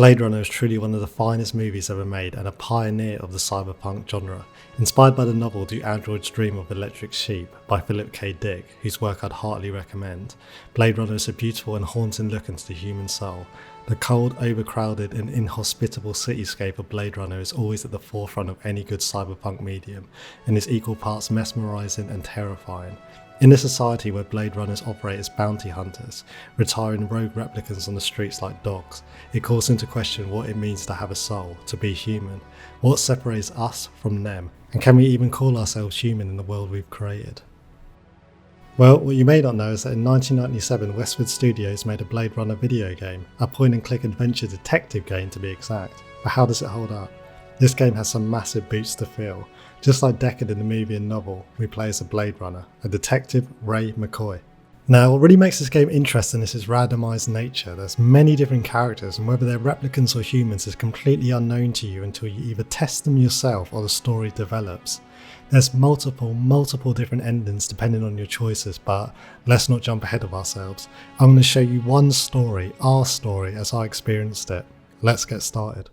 Blade Runner is truly one of the finest movies ever made and a pioneer of the cyberpunk genre. Inspired by the novel Do Androids Dream of Electric Sheep by Philip K. Dick, whose work I'd heartily recommend, Blade Runner is a beautiful and haunting look into the human soul. The cold, overcrowded and inhospitable cityscape of Blade Runner is always at the forefront of any good cyberpunk medium and is equal parts mesmerising and terrifying. In a society where Blade Runners operate as bounty hunters, retiring rogue replicants on the streets like dogs, it calls into question what it means to have a soul, to be human. What separates us from them? And can we even call ourselves human in the world we've created? Well, what you may not know is that in 1997 Westwood Studios made a Blade Runner video game, a point-and-click adventure detective game to be exact. But how does it hold up? This game has some massive boots to fill. Just like Deckard in the movie and novel, we play as a Blade Runner, a detective, Ray McCoy. Now, what really makes this game interesting is its randomised nature. There's many different characters, and whether they're replicants or humans is completely unknown to you until you either test them yourself or the story develops. There's multiple different endings depending on your choices, but let's not jump ahead of ourselves. I'm going to show you one story, our story, as I experienced it. Let's get started.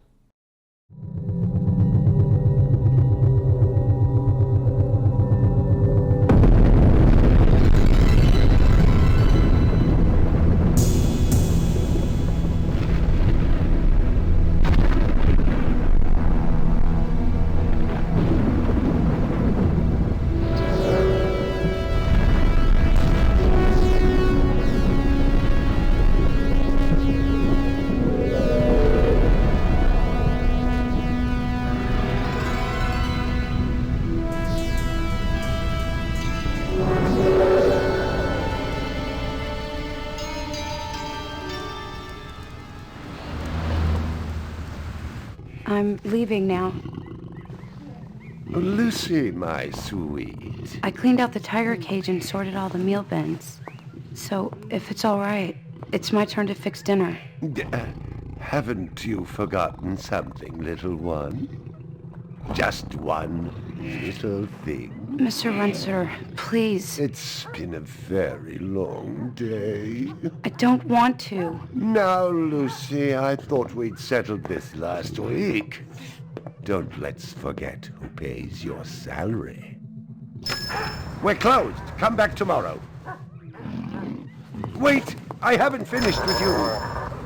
I'm leaving now. Lucy, my sweet. I cleaned out the tiger cage and sorted all the meal bins. So, if it's all right, it's my turn to fix dinner. Haven't you forgotten something, little one? Just one little thing. Mr. Runser, please. It's been a very long day. I don't want to. Now, Lucy, I thought we'd settled this last week. Don't let's forget who pays your salary. We're closed. Come back tomorrow. Wait, I haven't finished with you.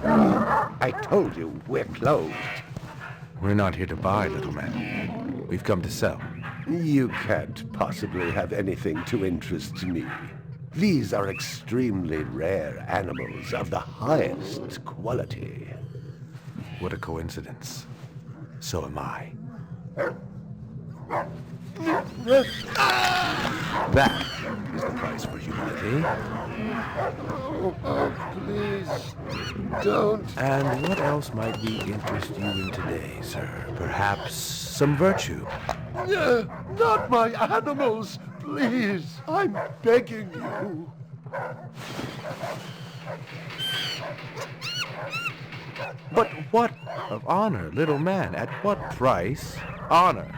I told you we're closed. We're not here to buy, little man. We've come to sell. You can't possibly have anything to interest me. These are extremely rare animals of the highest quality. What a coincidence. So am I. That is the price for humility. Oh, please, don't. And what else might we interest you in today, sir? Perhaps some virtue? Not my animals, please. I'm begging you. But what of honor, little man? At what price? Honor.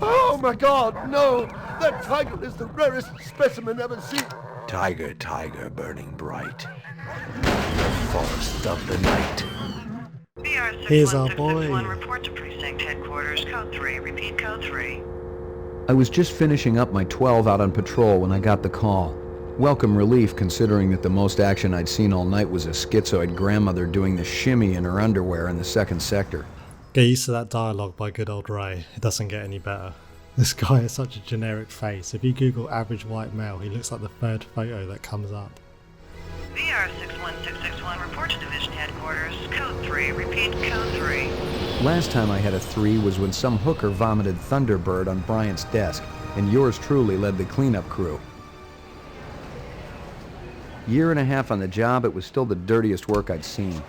Oh my God, no! That tiger is the rarest specimen ever seen. Tiger, tiger, burning bright. The forest of the night. Here's our boy. Report to precinct headquarters. Code 3. Repeat code 3. I was just finishing up my 12 out on patrol when I got the call. Welcome relief considering that the most action I'd seen all night was a schizoid grandmother doing the shimmy in her underwear in the second sector. Get used to that dialogue by good old Ray, it doesn't get any better. This guy has such a generic face. If you Google average white male, he looks like the third photo that comes up. VR 61661, report to division headquarters. Code 3, repeat code 3. Last time I had a 3 was when some hooker vomited Thunderbird on Bryant's desk, and yours truly led the cleanup crew. Year and a half on the job, it was still the dirtiest work I'd seen.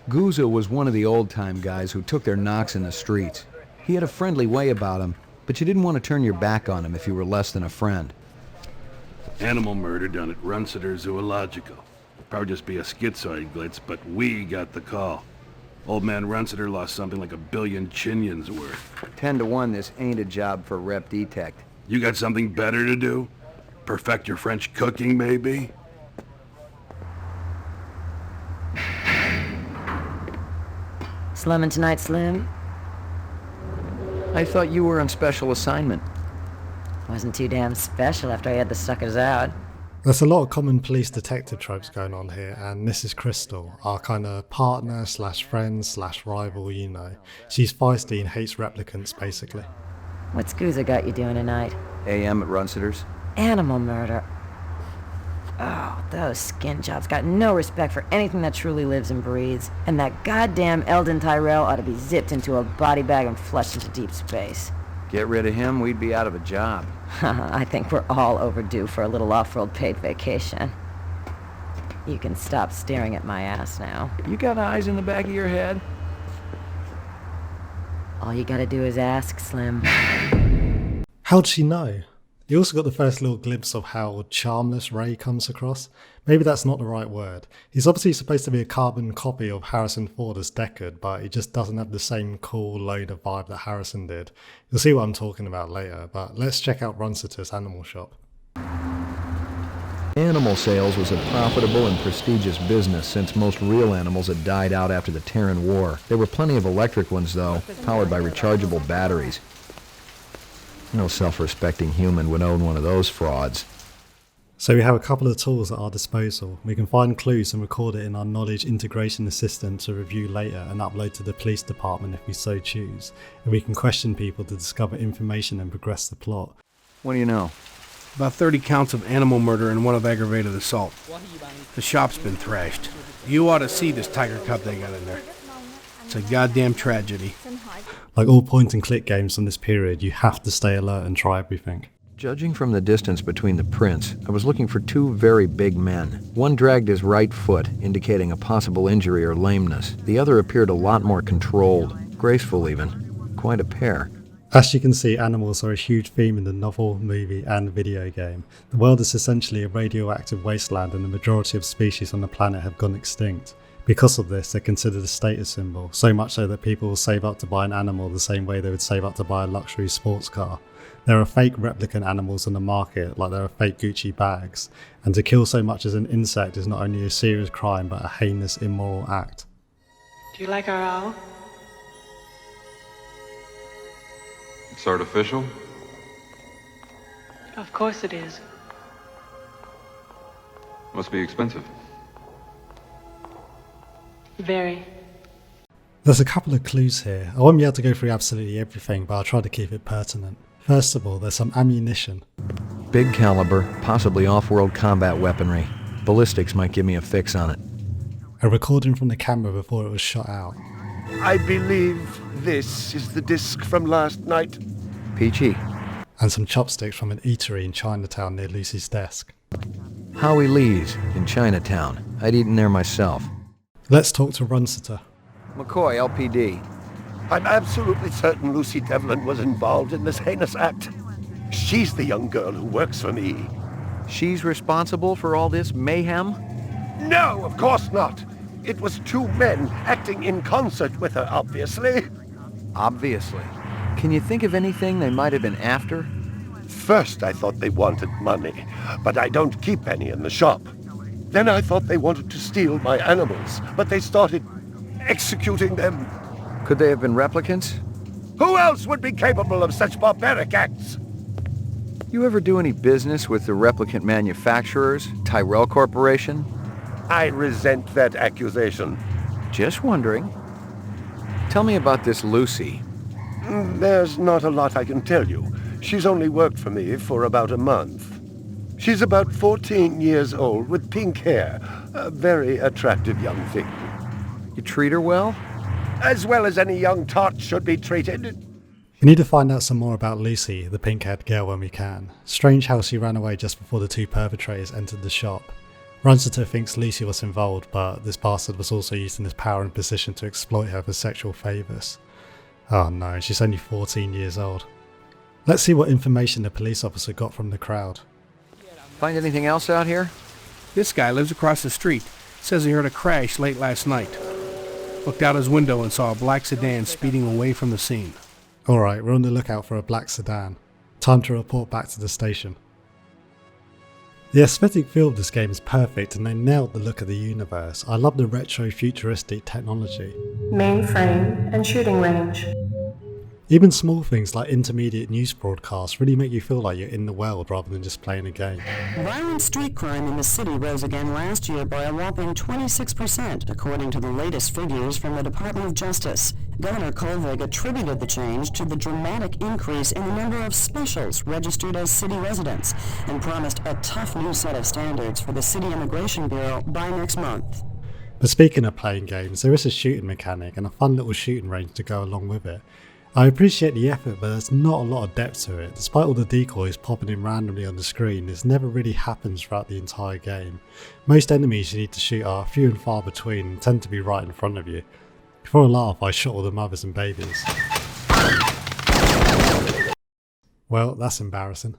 Guzzo was one of the old-time guys who took their knocks in the streets. He had a friendly way about him, but you didn't want to turn your back on him if you were less than a friend. Animal murder done at Runsiter Zoological. Probably just be a schizoid glitz, but we got the call. Old man Runsiter lost something like 1 billion chinions worth. 10 to 1, this ain't a job for Rep Detect. You got something better to do? Perfect your French cooking, maybe? Slumming tonight, Slim? I thought you were on special assignment. Wasn't too damn special after I had the suckers out. There's a lot of common police detective tropes going on here, and this is Crystal, our kind of partner slash friend slash rival, you know. She's feisty and hates replicants, basically. What's Gooza got you doing tonight? AM at Runsiter's. Animal murder. Oh, those skin jobs got no respect for anything that truly lives and breathes. And that goddamn Eldon Tyrell ought to be zipped into a body bag and flushed into deep space. Get rid of him, we'd be out of a job. I think we're all overdue for a little off-world paid vacation. You can stop staring at my ass now. You got eyes in the back of your head? All you gotta do is ask, Slim. How'd she know? You also got the first little glimpse of how charmless Ray comes across. Maybe that's not the right word. He's obviously supposed to be a carbon copy of Harrison Ford as Deckard, but he just doesn't have the same cool loader vibe that Harrison did. You'll see what I'm talking about later, but let's check out Runsiter's animal shop. Animal sales was a profitable and prestigious business since most real animals had died out after the Terran War. There were plenty of electric ones, though, powered by rechargeable batteries. No self-respecting human would own one of those frauds. So we have a couple of tools at our disposal. We can find clues and record it in our knowledge integration assistant to review later and upload to the police department if we so choose. And we can question people to discover information and progress the plot. What do you know? About 30 counts of animal murder and one of aggravated assault. The shop's been thrashed. You ought to see this tiger cub they got in there. It's a goddamn tragedy. Like all point-and-click games from this period, you have to stay alert and try everything. Judging from the distance between the prints, I was looking for two very big men. One dragged his right foot, indicating a possible injury or lameness. The other appeared a lot more controlled, graceful even. Quite a pair. As you can see, animals are a huge theme in the novel, movie and video game. The world is essentially a radioactive wasteland and the majority of species on the planet have gone extinct. Because of this, they're considered a status symbol, so much so that people will save up to buy an animal the same way they would save up to buy a luxury sports car. There are fake replicant animals on the market, like there are fake Gucci bags, and to kill so much as an insect is not only a serious crime but a heinous, immoral act. Do you like our owl? It's artificial? Of course it is. Must be expensive. Very. There's a couple of clues here. I won't be able to go through absolutely everything, but I'll try to keep it pertinent. First of all, there's some ammunition. Big caliber, possibly off-world combat weaponry. Ballistics might give me a fix on it. A recording from the camera before it was shot out. I believe this is the disc from last night. Peachy. And some chopsticks from an eatery in Chinatown near Lucy's desk. Howie Lee's in Chinatown. I'd eaten there myself. Let's talk to Runsiter. McCoy, LPD. I'm absolutely certain Lucy Devlin was involved in this heinous act. She's the young girl who works for me. She's responsible for all this mayhem? No, of course not. It was two men acting in concert with her, obviously. Obviously. Can you think of anything they might have been after? First I thought they wanted money, but I don't keep any in the shop. Then I thought they wanted to steal my animals, but they started executing them. Could they have been replicants? Who else would be capable of such barbaric acts? You ever do any business with the replicant manufacturers, Tyrell Corporation? I resent that accusation. Just wondering. Tell me about this Lucy. There's not a lot I can tell you. She's only worked for me for about a month. She's about 14 years old with pink hair. A very attractive young thing. You treat her well? As well as any young tot should be treated. We need to find out some more about Lucy, the pink-haired girl, when we can. Strange how she ran away just before the two perpetrators entered the shop. Runsiter thinks Lucy was involved, but this bastard was also using his power and position to exploit her for sexual favours. Oh no, she's only 14 years old. Let's see what information the police officer got from the crowd. Find anything else out here? This guy lives across the street. Says he heard a crash late last night. Looked out his window and saw a black sedan speeding away from the scene. Alright, we're on the lookout for a black sedan. Time to report back to the station. The aesthetic feel of this game is perfect and they nailed the look of the universe. I love the retro futuristic technology. Mainframe and shooting range. Even small things like intermediate news broadcasts really make you feel like you're in the world rather than just playing a game. Violent street crime in the city rose again last year by a whopping 26%, according to the latest figures from the Department of Justice. Governor Kolvig attributed the change to the dramatic increase in the number of specials registered as city residents and promised a tough new set of standards for the City Immigration Bureau by next month. But speaking of playing games, there is a shooting mechanic and a fun little shooting range to go along with it. I appreciate the effort, but there's not a lot of depth to it. Despite all the decoys popping in randomly on the screen, this never really happens throughout the entire game. Most enemies you need to shoot are few and far between and tend to be right in front of you. For a laugh, I shot all the mothers and babies. Well, that's embarrassing.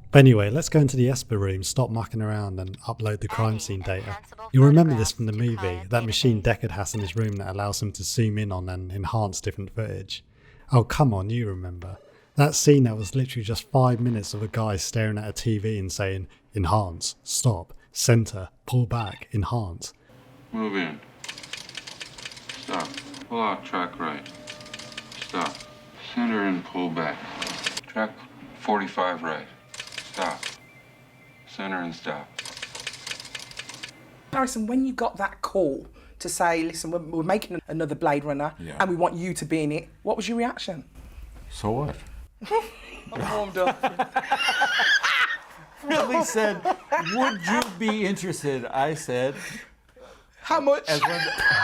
But anyway, let's go into the Esper room, stop mucking around and upload the crime scene data. You'll remember this from the movie, that machine Deckard has in his room that allows him to zoom in on and enhance different footage. Oh come on, you remember. That scene that was literally just 5 minutes of a guy staring at a TV and saying, enhance, stop, center, pull back, enhance. Move in. Stop. Pull out track right. Stop. Center and pull back. Track 45 right. Stop. Center and stop. Harrison, when you got that call to say, listen, we're making another Blade Runner and we want you to be in it, what was your reaction? So what? I'm warmed up. Ridley said, would you be interested? I said, how much?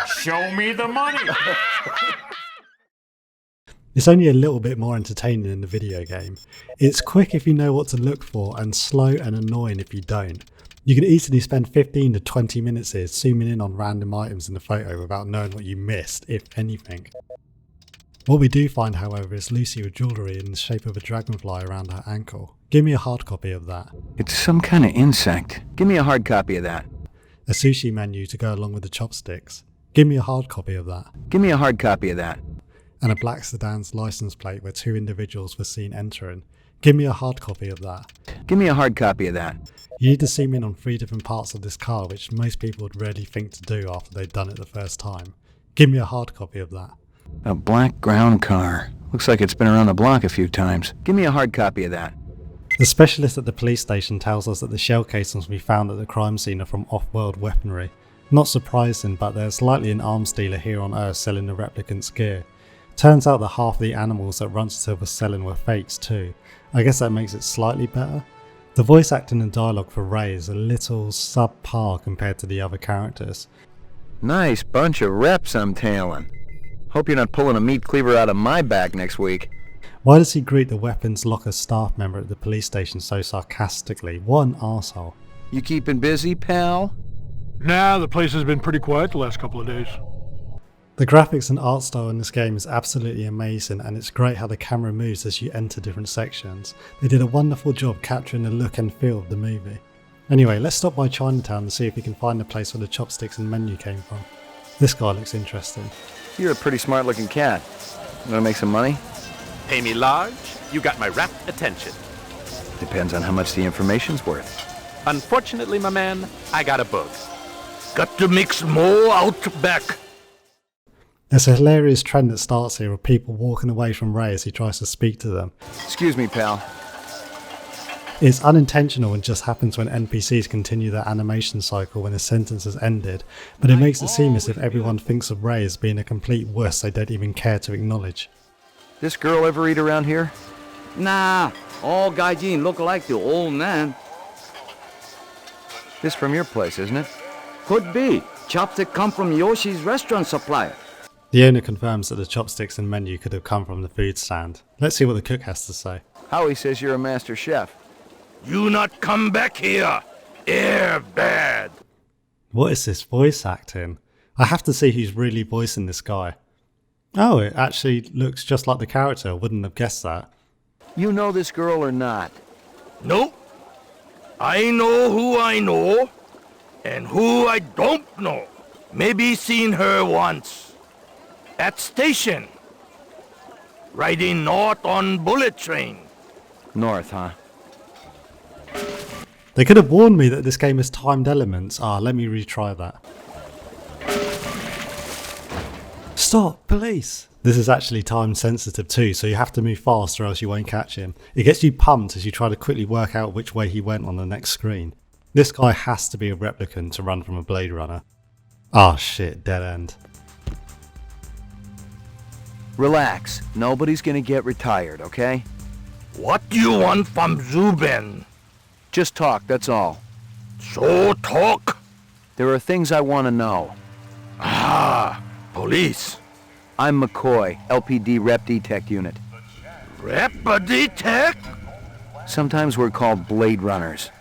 Show me the money. It's only a little bit more entertaining in the video game. It's quick if you know what to look for and slow and annoying if you don't. You can easily spend 15 to 20 minutes here zooming in on random items in the photo without knowing what you missed, if anything. What we do find, however, is Lucy with jewellery in the shape of a dragonfly around her ankle. Give me a hard copy of that. It's some kind of insect. Give me a hard copy of that. A sushi menu to go along with the chopsticks. Give me a hard copy of that. Give me a hard copy of that. And a black sedan's license plate where 2 individuals were seen entering. Give me a hard copy of that. Give me a hard copy of that. You need to zoom in on 3 different parts of this car, which most people would rarely think to do after they've done it the first time. Give me a hard copy of that. A black ground car. Looks like it's been around the block a few times. Give me a hard copy of that. The specialist at the police station tells us that the shell casings we found at the crime scene are from off-world weaponry. Not surprising, but there's likely an arms dealer here on Earth selling the replicants' gear. Turns out that half of the animals that Runciter was selling were fakes too. I guess that makes it slightly better. The voice acting and dialogue for Ray is a little subpar compared to the other characters. Nice bunch of reps I'm tailing. Hope you're not pulling a meat cleaver out of my back next week. Why does he greet the weapons locker staff member at the police station so sarcastically? What an arsehole. You keeping busy, pal? Nah, the place has been pretty quiet the last couple of days. The graphics and art style in this game is absolutely amazing, and it's great how the camera moves as you enter different sections. They did a wonderful job capturing the look and feel of the movie. Anyway, let's stop by Chinatown and see if we can find the place where the chopsticks and menu came from. This guy looks interesting. You're a pretty smart looking cat. Wanna make some money? Pay me large, you got my rapt attention. Depends on how much the information's worth. Unfortunately, my man, I got a bug. Got to mix more out back. There's a hilarious trend that starts here of people walking away from Ray as he tries to speak to them. Excuse me, pal. It's unintentional and just happens when NPCs continue their animation cycle when a sentence has ended, but it makes it seem as if everyone thinks of Ray as being a complete wuss they don't even care to acknowledge. This girl ever eat around here? Nah, all gaijin look like the old man. This from your place, isn't it? Could be. Chopstick come from Yoshi's restaurant supplier. The owner confirms that the chopsticks and menu could have come from the food stand. Let's see what the cook has to say. Howie says you're a master chef. You not come back here. Air bad. What is this voice acting? I have to see who's really voicing this guy. Oh, it actually looks just like the character. I wouldn't have guessed that. You know this girl or not? Nope. I know who I know, and who I don't know. Maybe seen her once. At station. Riding north on bullet train. North, huh? They could have warned me that this game has timed elements. Let me retry that. Stop, police! This is actually time sensitive too, so you have to move fast or else you won't catch him. It gets you pumped as you try to quickly work out which way he went on the next screen. This guy has to be a replicant to run from a Blade Runner. Ah shit, dead end. Relax. Nobody's gonna get retired, okay? What do you want from Zubin? Just talk, that's all. So talk? There are things I want to know. Ah, police. I'm McCoy, LPD Rep Detect Unit. Rep Detect? Sometimes we're called Blade Runners.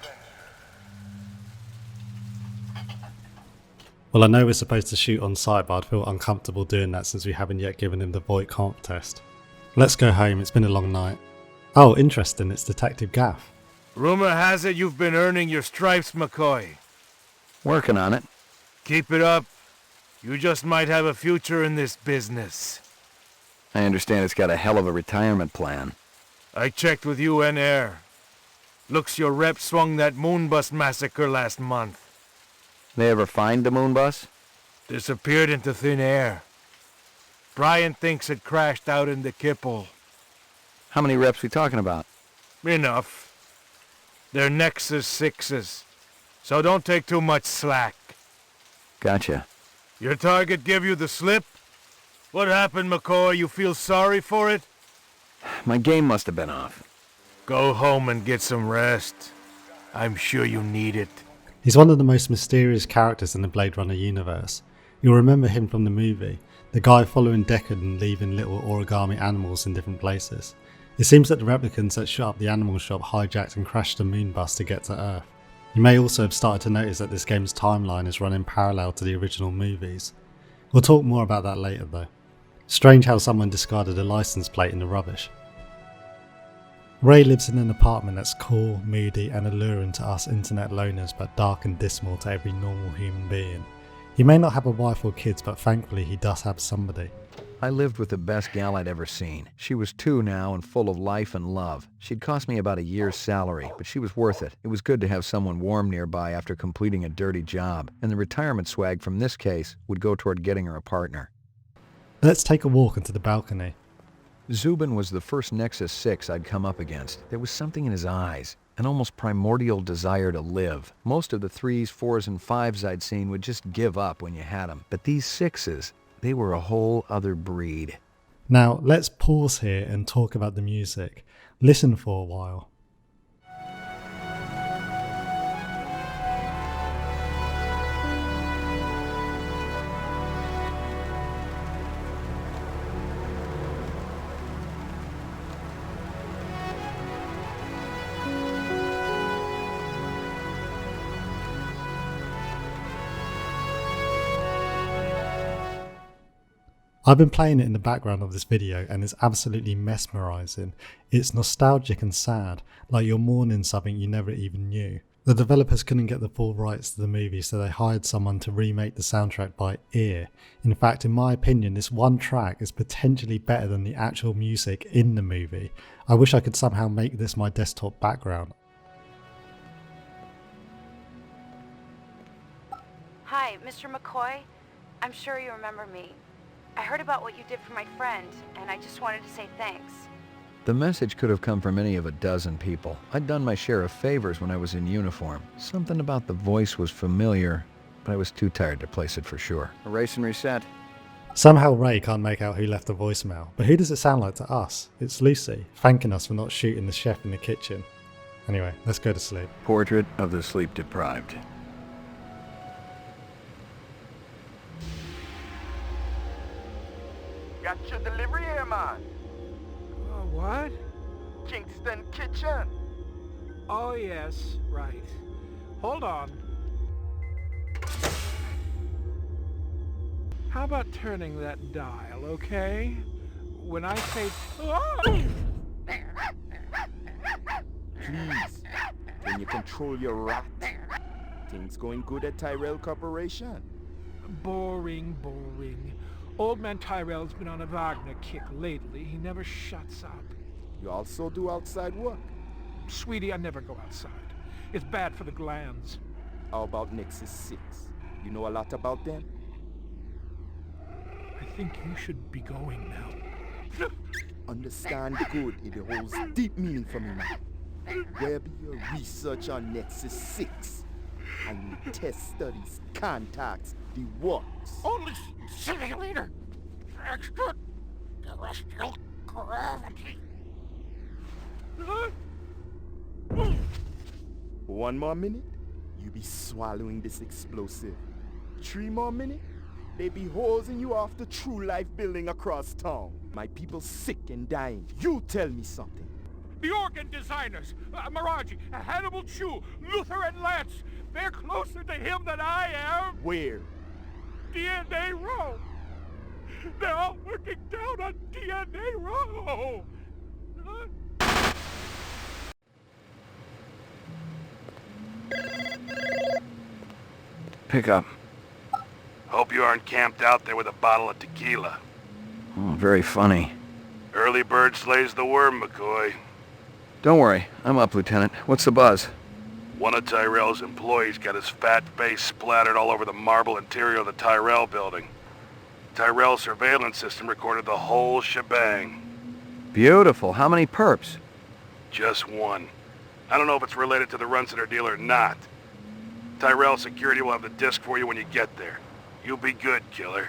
Well, I know we're supposed to shoot on sight, but I'd feel uncomfortable doing that since we haven't yet given him the Voight comp test. Let's go home, it's been a long night. Oh, interesting, it's Detective Gaff. Rumor has it you've been earning your stripes, McCoy. Working on it. Keep it up. You just might have a future in this business. I understand it's got a hell of a retirement plan. I checked with UN Air. Looks your rep swung that moonbus massacre last month. They ever find the moon bus? Disappeared into thin air. Brian thinks it crashed out in the Kipple. How many reps we talking about? Enough. They're Nexus 6s, so don't take too much slack. Gotcha. Your target give you the slip? What happened, McCoy? You feel sorry for it? My game must have been off. Go home and get some rest. I'm sure you need it. He's one of the most mysterious characters in the Blade Runner universe. You'll remember him from the movie, the guy following Deckard and leaving little origami animals in different places. It seems that the replicants that shut up the animal shop hijacked and crashed the moon bus to get to Earth. You may also have started to notice that this game's timeline is running parallel to the original movies. We'll talk more about that later though. Strange how someone discarded a license plate in the rubbish. Ray lives in an apartment that's cool, moody and alluring to us internet loners, but dark and dismal to every normal human being. He may not have a wife or kids, but thankfully he does have somebody. I lived with the best gal I'd ever seen. She was 2 now and full of life and love. She'd cost me about a year's salary, but she was worth it. It was good to have someone warm nearby after completing a dirty job, and the retirement swag from this case would go toward getting her a partner. Let's take a walk into the balcony. Zubin was the first Nexus 6 I'd come up against. There was something in his eyes, an almost primordial desire to live. Most of the 3s, 4s, and 5s I'd seen would just give up when you had them, but these 6s, they were a whole other breed. Now, let's pause here and talk about the music. Listen for a while. I've been playing it in the background of this video and it's absolutely mesmerising. It's nostalgic and sad, like you're mourning something you never even knew. The developers couldn't get the full rights to the movie, so they hired someone to remake the soundtrack by ear. In fact, in my opinion, this one track is potentially better than the actual music in the movie. I wish I could somehow make this my desktop background. Hi, Mr. McCoy. I'm sure you remember me. I heard about what you did for my friend, and I just wanted to say thanks. The message could have come from any of a dozen people. I'd done my share of favors when I was in uniform. Something about the voice was familiar, but I was too tired to place it for sure. Erase and reset. Somehow Ray can't make out who left the voicemail, but who does it sound like to us? It's Lucy, thanking us for not shooting the chef in the kitchen. Anyway, let's go to sleep. Portrait of the sleep deprived. Got your delivery here, man. What? Kingston Kitchen. Oh, yes, right. Hold on. How about turning that dial, okay? When I say... Please, can you control your rat? Things going good at Tyrell Corporation? Boring, boring. Old man Tyrell's been on a Wagner kick lately. He never shuts up. You also do outside work? Sweetie, I never go outside. It's bad for the glands. How about Nexus 6? You know a lot about them? I think you should be going now. Understand good, it holds deep meaning for me now. Where be your research on Nexus 6? And your test studies, contacts, the works? Only simulator. Extraterrestrial gravity. One more minute, you be swallowing this explosive. 3 more minutes, they be hosing you off the True Life building across town. My people sick and dying. You tell me something. The organ designers, Miraji, Hannibal Chu, Luther and Lance, they're closer to him than I am. Where? DNA Row. They're all working down on DNA Row. Pick up. Hope you aren't camped out there with a bottle of tequila. Oh, very funny. Early bird slays the worm, McCoy. Don't worry, I'm up, Lieutenant. What's the buzz? One of Tyrell's employees got his fat face splattered all over the marble interior of the Tyrell building. Tyrell's surveillance system recorded the whole shebang. Beautiful. How many perps? Just one. I don't know if it's related to the Runciter deal or not. Tyrell security will have the disc for you when you get there. You'll be good, killer.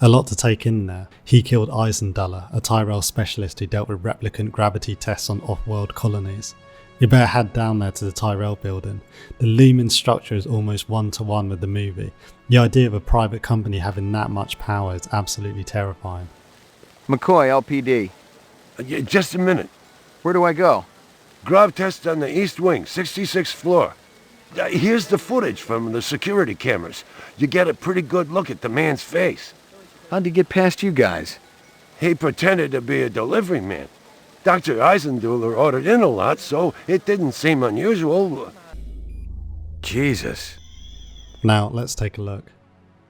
A lot to take in there. He killed Eisenduller, a Tyrell specialist who dealt with replicant gravity tests on off-world colonies. We better head down there to the Tyrell building. The looming structure is almost one-to-one with the movie. The idea of a private company having that much power is absolutely terrifying. McCoy, LPD. Just a minute. Where do I go? Grav test on the east wing, 66th floor. Here's the footage from the security cameras. You get a pretty good look at the man's face. How'd he get past you guys? He pretended to be a delivery man. Dr. Eisenduller ordered in a lot, so it didn't seem unusual. Jesus. Now, let's take a look.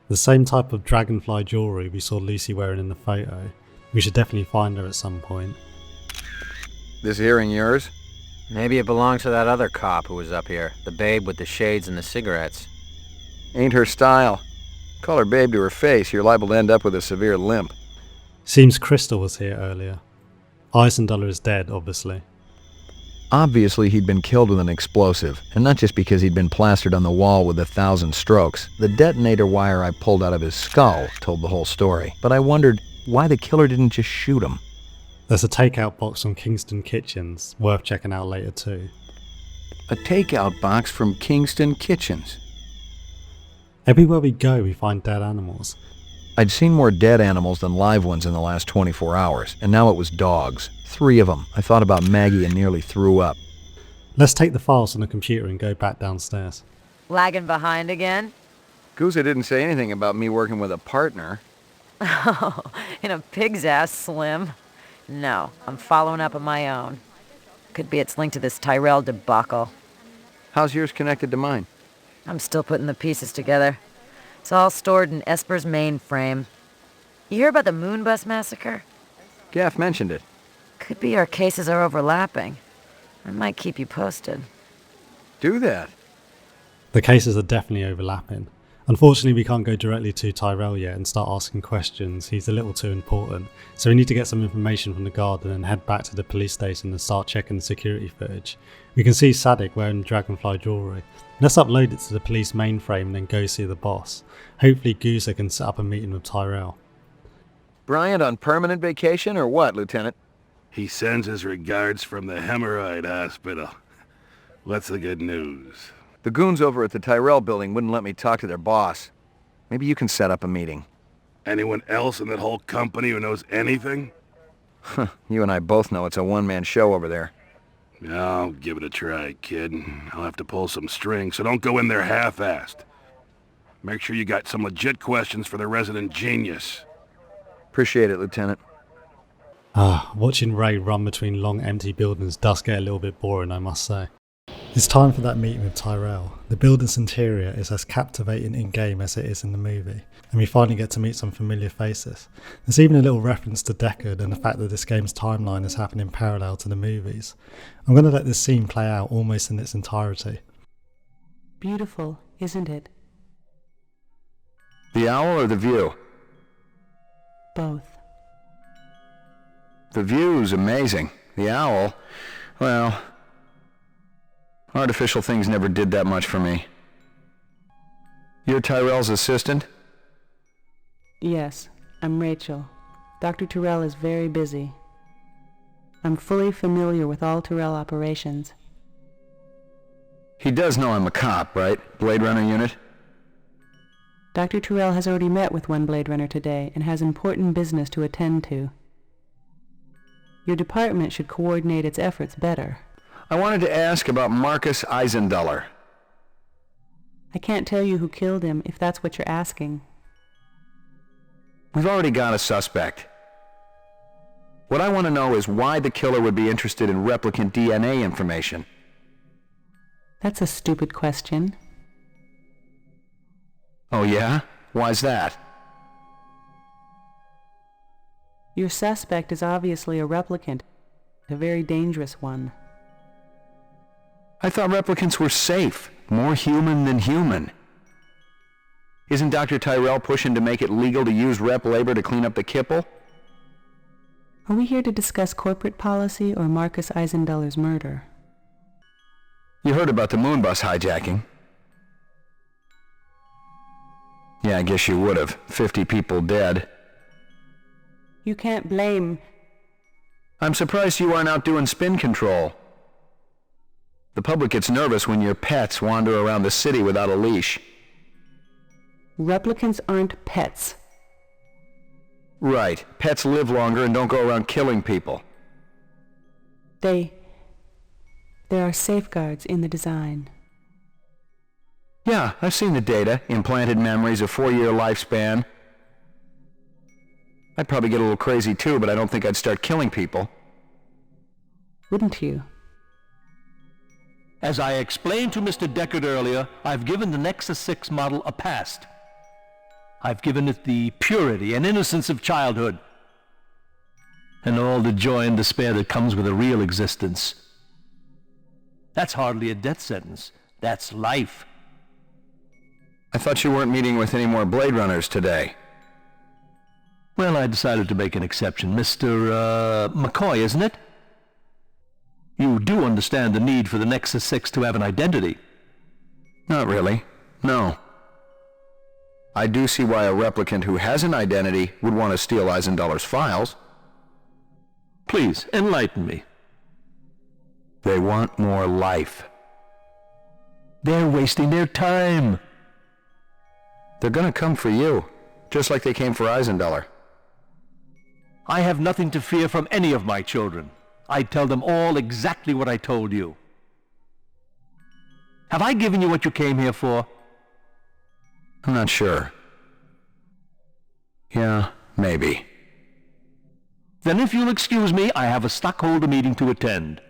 The same type of dragonfly jewellery we saw Lucy wearing in the photo. We should definitely find her at some point. This earring yours? Maybe it belongs to that other cop who was up here. The babe with the shades and the cigarettes. Ain't her style. Call her babe to her face, you're liable to end up with a severe limp. Seems Crystal was here earlier. Eisenduller is dead, obviously. Obviously he'd been killed with an explosive, and not just because he'd been plastered on the wall with 1,000 strokes. The detonator wire I pulled out of his skull told the whole story, but I wondered why the killer didn't just shoot him. There's a takeout box from Kingston Kitchens, worth checking out later too. A takeout box from Kingston Kitchens. Everywhere we go we find dead animals. I'd seen more dead animals than live ones in the last 24 hours, and now it was dogs. 3 of them. I thought about Maggie and nearly threw up. Let's take the files on the computer and go back downstairs. Lagging behind again? Guza didn't say anything about me working with a partner. Oh, in a pig's ass, Slim. No, I'm following up on my own. Could be it's linked to this Tyrell debacle. How's yours connected to mine? I'm still putting the pieces together. It's all stored in Esper's mainframe. You hear about the Moonbus massacre? Gaff mentioned it. Could be our cases are overlapping. I might keep you posted. Do that. The cases are definitely overlapping. Unfortunately, we can't go directly to Tyrell yet and start asking questions. He's a little too important. So we need to get some information from the guard and then head back to the police station and start checking the security footage. We can see Sadik wearing dragonfly jewellery. Let's upload it to the police mainframe and then go see the boss. Hopefully Guza can set up a meeting with Tyrell. Bryant on permanent vacation or what, Lieutenant? He sends his regards from the hemorrhoid hospital. What's the good news? The goons over at the Tyrell building wouldn't let me talk to their boss. Maybe you can set up a meeting. Anyone else in that whole company who knows anything? You and I both know it's a one-man show over there. I'll give it a try, kid. I'll have to pull some strings, so don't go in there half-assed. Make sure you got some legit questions for the resident genius. Appreciate it, Lieutenant. Watching Ray run between long empty buildings does get a little bit boring, I must say. It's time for that meeting with Tyrell. The building's interior is as captivating in-game as it is in the movie, and we finally get to meet some familiar faces. There's even a little reference to Deckard and the fact that this game's timeline is happening parallel to the movies. I'm going to let this scene play out almost in its entirety. Beautiful, isn't it? The owl or the view? Both. The view's amazing. The owl, well, artificial things never did that much for me. You're Tyrell's assistant? Yes, I'm Rachel. Dr. Tyrell is very busy. I'm fully familiar with all Tyrell operations. He does know I'm a cop, right? Blade Runner unit? Dr. Tyrell has already met with one Blade Runner today and has important business to attend to. Your department should coordinate its efforts better. I wanted to ask about Marcus Eisenduller. I can't tell you who killed him if that's what you're asking. We've already got a suspect. What I want to know is why the killer would be interested in replicant DNA information. That's a stupid question. Oh yeah? Why's that? Your suspect is obviously a replicant, a very dangerous one. I thought replicants were safe, more human than human. Isn't Dr. Tyrell pushing to make it legal to use rep labor to clean up the kipple? Are we here to discuss corporate policy or Marcus Eisenduller's murder? You heard about the moonbus hijacking. Yeah, I guess you would have. 50 people dead. You can't blame... I'm surprised you aren't out doing spin control. The public gets nervous when your pets wander around the city without a leash. Replicants aren't pets. Right. Pets live longer and don't go around killing people. There are safeguards in the design. Yeah, I've seen the data. Implanted memories, a 4-year lifespan. I'd probably get a little crazy too, but I don't think I'd start killing people. Wouldn't you? As I explained to Mr. Deckard earlier, I've given the Nexus 6 model a past. I've given it the purity and innocence of childhood, and all the joy and despair that comes with a real existence. That's hardly a death sentence. That's life. I thought you weren't meeting with any more Blade Runners today. Well, I decided to make an exception. Mr. McCoy, isn't it? You do understand the need for the Nexus 6 to have an identity? Not really. No. I do see why a replicant who has an identity would want to steal Eisenduller's files. Please, enlighten me. They want more life. They're wasting their time. They're gonna come for you, just like they came for Eisenduller. I have nothing to fear from any of my children. I tell them all exactly what I told you. Have I given you what you came here for? I'm not sure. Yeah, maybe. Then if you'll excuse me, I have a stockholder meeting to attend.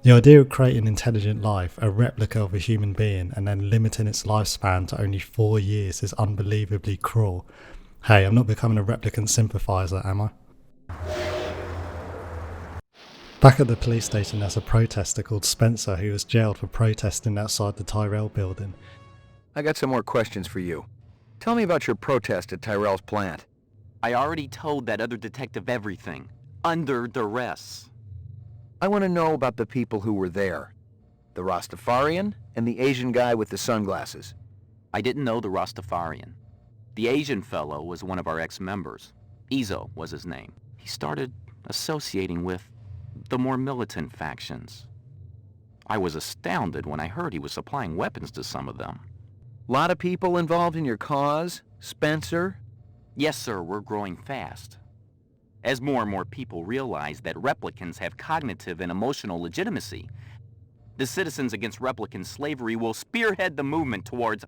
The idea of creating intelligent life, a replica of a human being, and then limiting its lifespan to only 4 years is unbelievably cruel. Hey, I'm not becoming a replicant sympathiser, am I? Back at the police station, there's a protester called Spencer who was jailed for protesting outside the Tyrell building. I got some more questions for you. Tell me about your protest at Tyrell's plant. I already told that other detective everything. Under duress. I want to know about the people who were there. The Rastafarian and the Asian guy with the sunglasses. I didn't know the Rastafarian. The Asian fellow was one of our ex-members. Izo was his name. He started associating with the more militant factions. I was astounded when I heard he was supplying weapons to some of them. Lot of people involved in your cause, Spencer? Yes, sir, we're growing fast. As more and more people realize that replicants have cognitive and emotional legitimacy, the Citizens Against Replicant Slavery will spearhead the movement towards...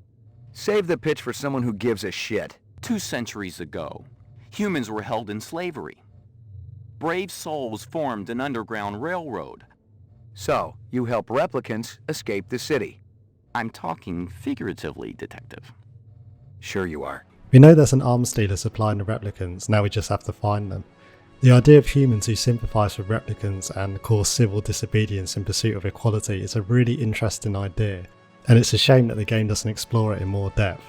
Save the pitch for someone who gives a shit. 2 centuries ago, humans were held in slavery. Brave souls formed an underground railroad. So, you help replicants escape the city. I'm talking figuratively, Detective. Sure you are. We know there's an arms dealer supplying the replicants, now we just have to find them. The idea of humans who sympathise with replicants and cause civil disobedience in pursuit of equality is a really interesting idea, and it's a shame that the game doesn't explore it in more depth.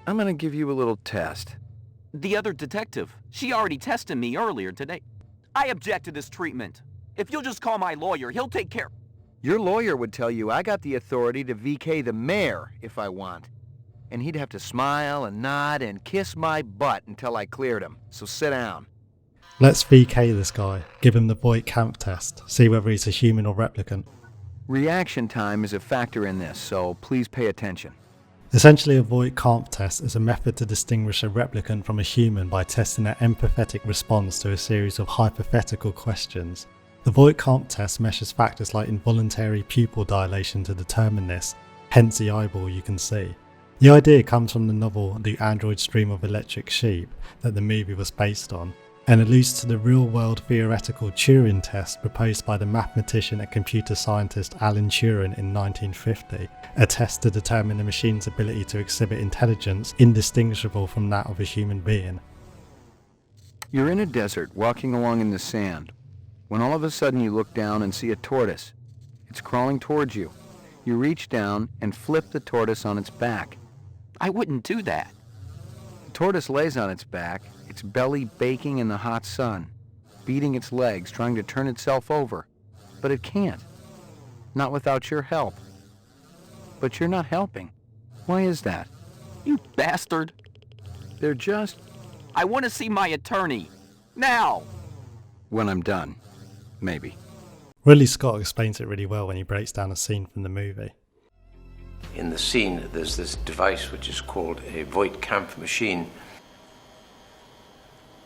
I'm gonna give you a little test. The other detective. She already tested me earlier today. I object to this treatment. If you'll just call my lawyer, he'll take care. Your lawyer would tell you I got the authority to VK the mayor if I want. And he'd have to smile and nod and kiss my butt until I cleared him. So sit down. Let's VK this guy, give him the Voight Kampf test, see whether he's a human or replicant. Reaction time is a factor in this, so please pay attention. Essentially, a Voight Kampf test is a method to distinguish a replicant from a human by testing their empathetic response to a series of hypothetical questions. The Voight Kampf test measures factors like involuntary pupil dilation to determine this, hence the eyeball you can see. The idea comes from the novel The Android's Dream of Electric Sheep that the movie was based on, and alludes to the real-world theoretical Turing test proposed by the mathematician and computer scientist Alan Turing in 1950, a test to determine a machine's ability to exhibit intelligence indistinguishable from that of a human being. You're in a desert, walking along in the sand, when all of a sudden you look down and see a tortoise. It's crawling towards you. You reach down and flip the tortoise on its back. I wouldn't do that. The tortoise lays on its back, its belly baking in the hot sun, beating its legs, trying to turn itself over. But it can't. Not without your help. But you're not helping. Why is that? You bastard. They're just... I want to see my attorney. Now! When I'm done. Maybe. Ridley Scott explains it really well when he breaks down a scene from the movie. In the scene, there's this device which is called a Voight Kampf machine,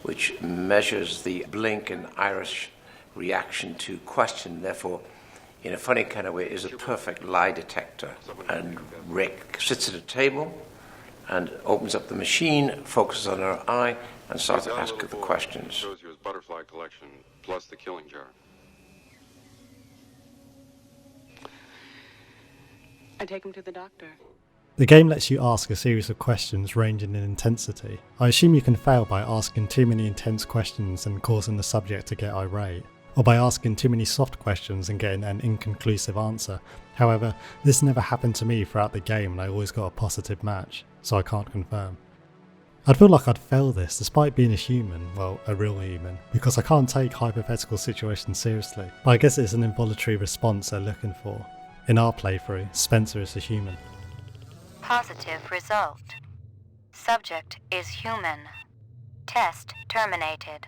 which measures the blink and iris reaction to question, therefore, in a funny kind of way, is a perfect lie detector. And Rick sits at a table and opens up the machine, focuses on her eye, and starts to ask her the questions. Shows you his butterfly collection plus the killing jar. I take him to the doctor. The game lets you ask a series of questions ranging in intensity. I assume you can fail by asking too many intense questions and causing the subject to get irate, or by asking too many soft questions and getting an inconclusive answer. However, this never happened to me throughout the game and I always got a positive match, so I can't confirm. I'd feel like I'd fail this despite being a human, well, a real human, because I can't take hypothetical situations seriously, but I guess it's an involuntary response they're looking for. In our playthrough, Spencer is a human. Positive result. Subject is human. Test terminated.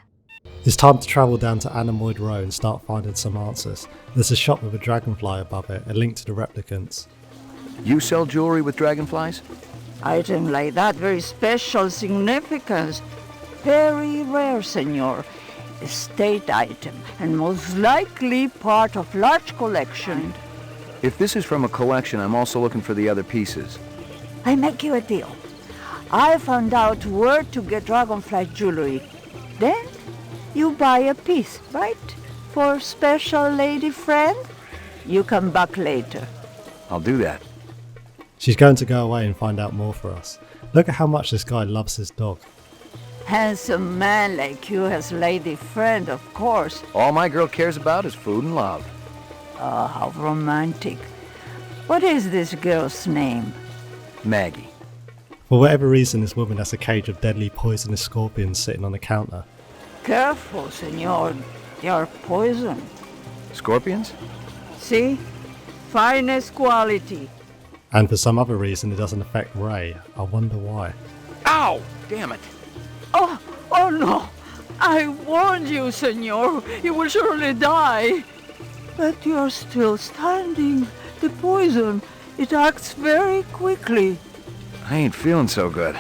It's time to travel down to Anemoid Row and start finding some answers. There's a shop with a dragonfly above it, a link to the replicants. You sell jewelry with dragonflies? Item like that, very special significance. Very rare, senor. Estate item, and most likely part of large collection. If this is from a collection, I'm also looking for the other pieces. I make you a deal. I found out where to get dragonfly jewelry. Then you buy a piece, right? For special lady friend? You come back later. I'll do that. She's going to go away and find out more for us. Look at how much this guy loves his dog. Handsome man like you has lady friend, of course. All my girl cares about is food and love. Oh, how romantic. What is this girl's name? Maggie. For whatever reason, this woman has a cage of deadly poisonous scorpions sitting on the counter. Careful, senor. They are poison. Scorpions? See? Finest quality. And for some other reason, it doesn't affect Ray. I wonder why. Ow! Damn it. Oh no! I warned you, senor. You will surely die. But you're still standing. The poison, it acts very quickly. I ain't feeling so good.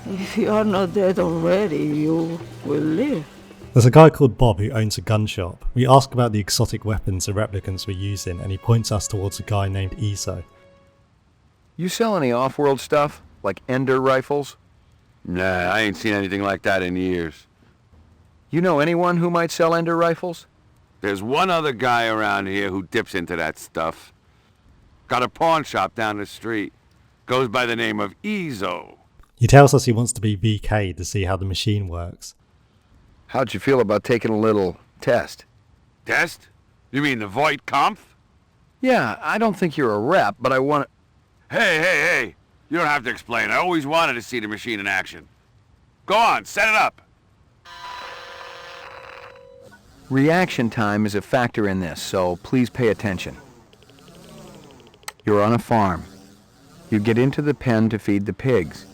If you're not dead already, you will live. There's a guy called Bob who owns a gun shop. We ask about the exotic weapons the replicants were using and he points us towards a guy named Izo. You sell any off-world stuff? Like Ender rifles? Nah, I ain't seen anything like that in years. You know anyone who might sell Ender rifles? There's one other guy around here who dips into that stuff. Got a pawn shop down the street. Goes by the name of Izo. He tells us he wants to be VK to see how the machine works. How'd you feel about taking a little test? Test? You mean the Voight Kampf? Yeah, I don't think you're a rep, but I want to... Hey! You don't have to explain. I always wanted to see the machine in action. Go on, set it up. Reaction time is a factor in this, so please pay attention. You're on a farm. You get into the pen to feed the pigs.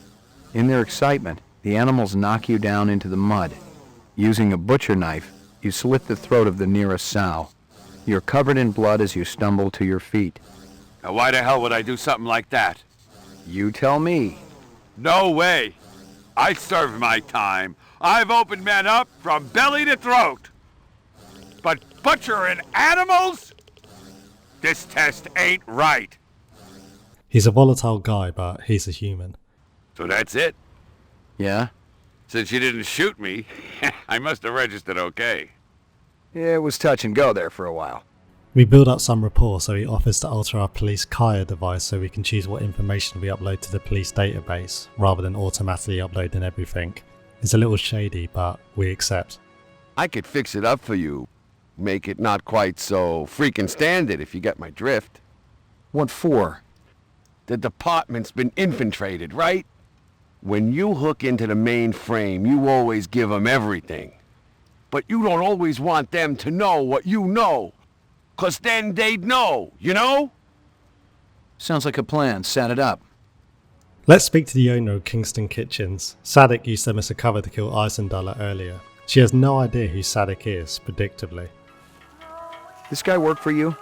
In their excitement, the animals knock you down into the mud. Using a butcher knife, you slit the throat of the nearest sow. You're covered in blood as you stumble to your feet. Now why the hell would I do something like that? You tell me. No way. I served my time. I've opened men up from belly to throat. But butchering animals? This test ain't right. He's a volatile guy, but he's a human. So that's it? Yeah? Since you didn't shoot me, I must have registered okay. Yeah, it was touch and go there for a while. We build up some rapport, so he offers to alter our police Kaya device so we can choose what information we upload to the police database, rather than automatically uploading everything. It's a little shady, but we accept. I could fix it up for you. Make it not quite so freaking standard, if you get my drift. What for? The department's been infiltrated, right? When you hook into the main frame, you always give them everything. But you don't always want them to know what you know. 'Cause then they'd know, you know? Sounds like a plan. Set it up. Let's speak to the owner of Kingston Kitchens. Sadek used them as a cover to kill Eisendaler earlier. She has no idea who Sadek is, predictably. This guy work for you?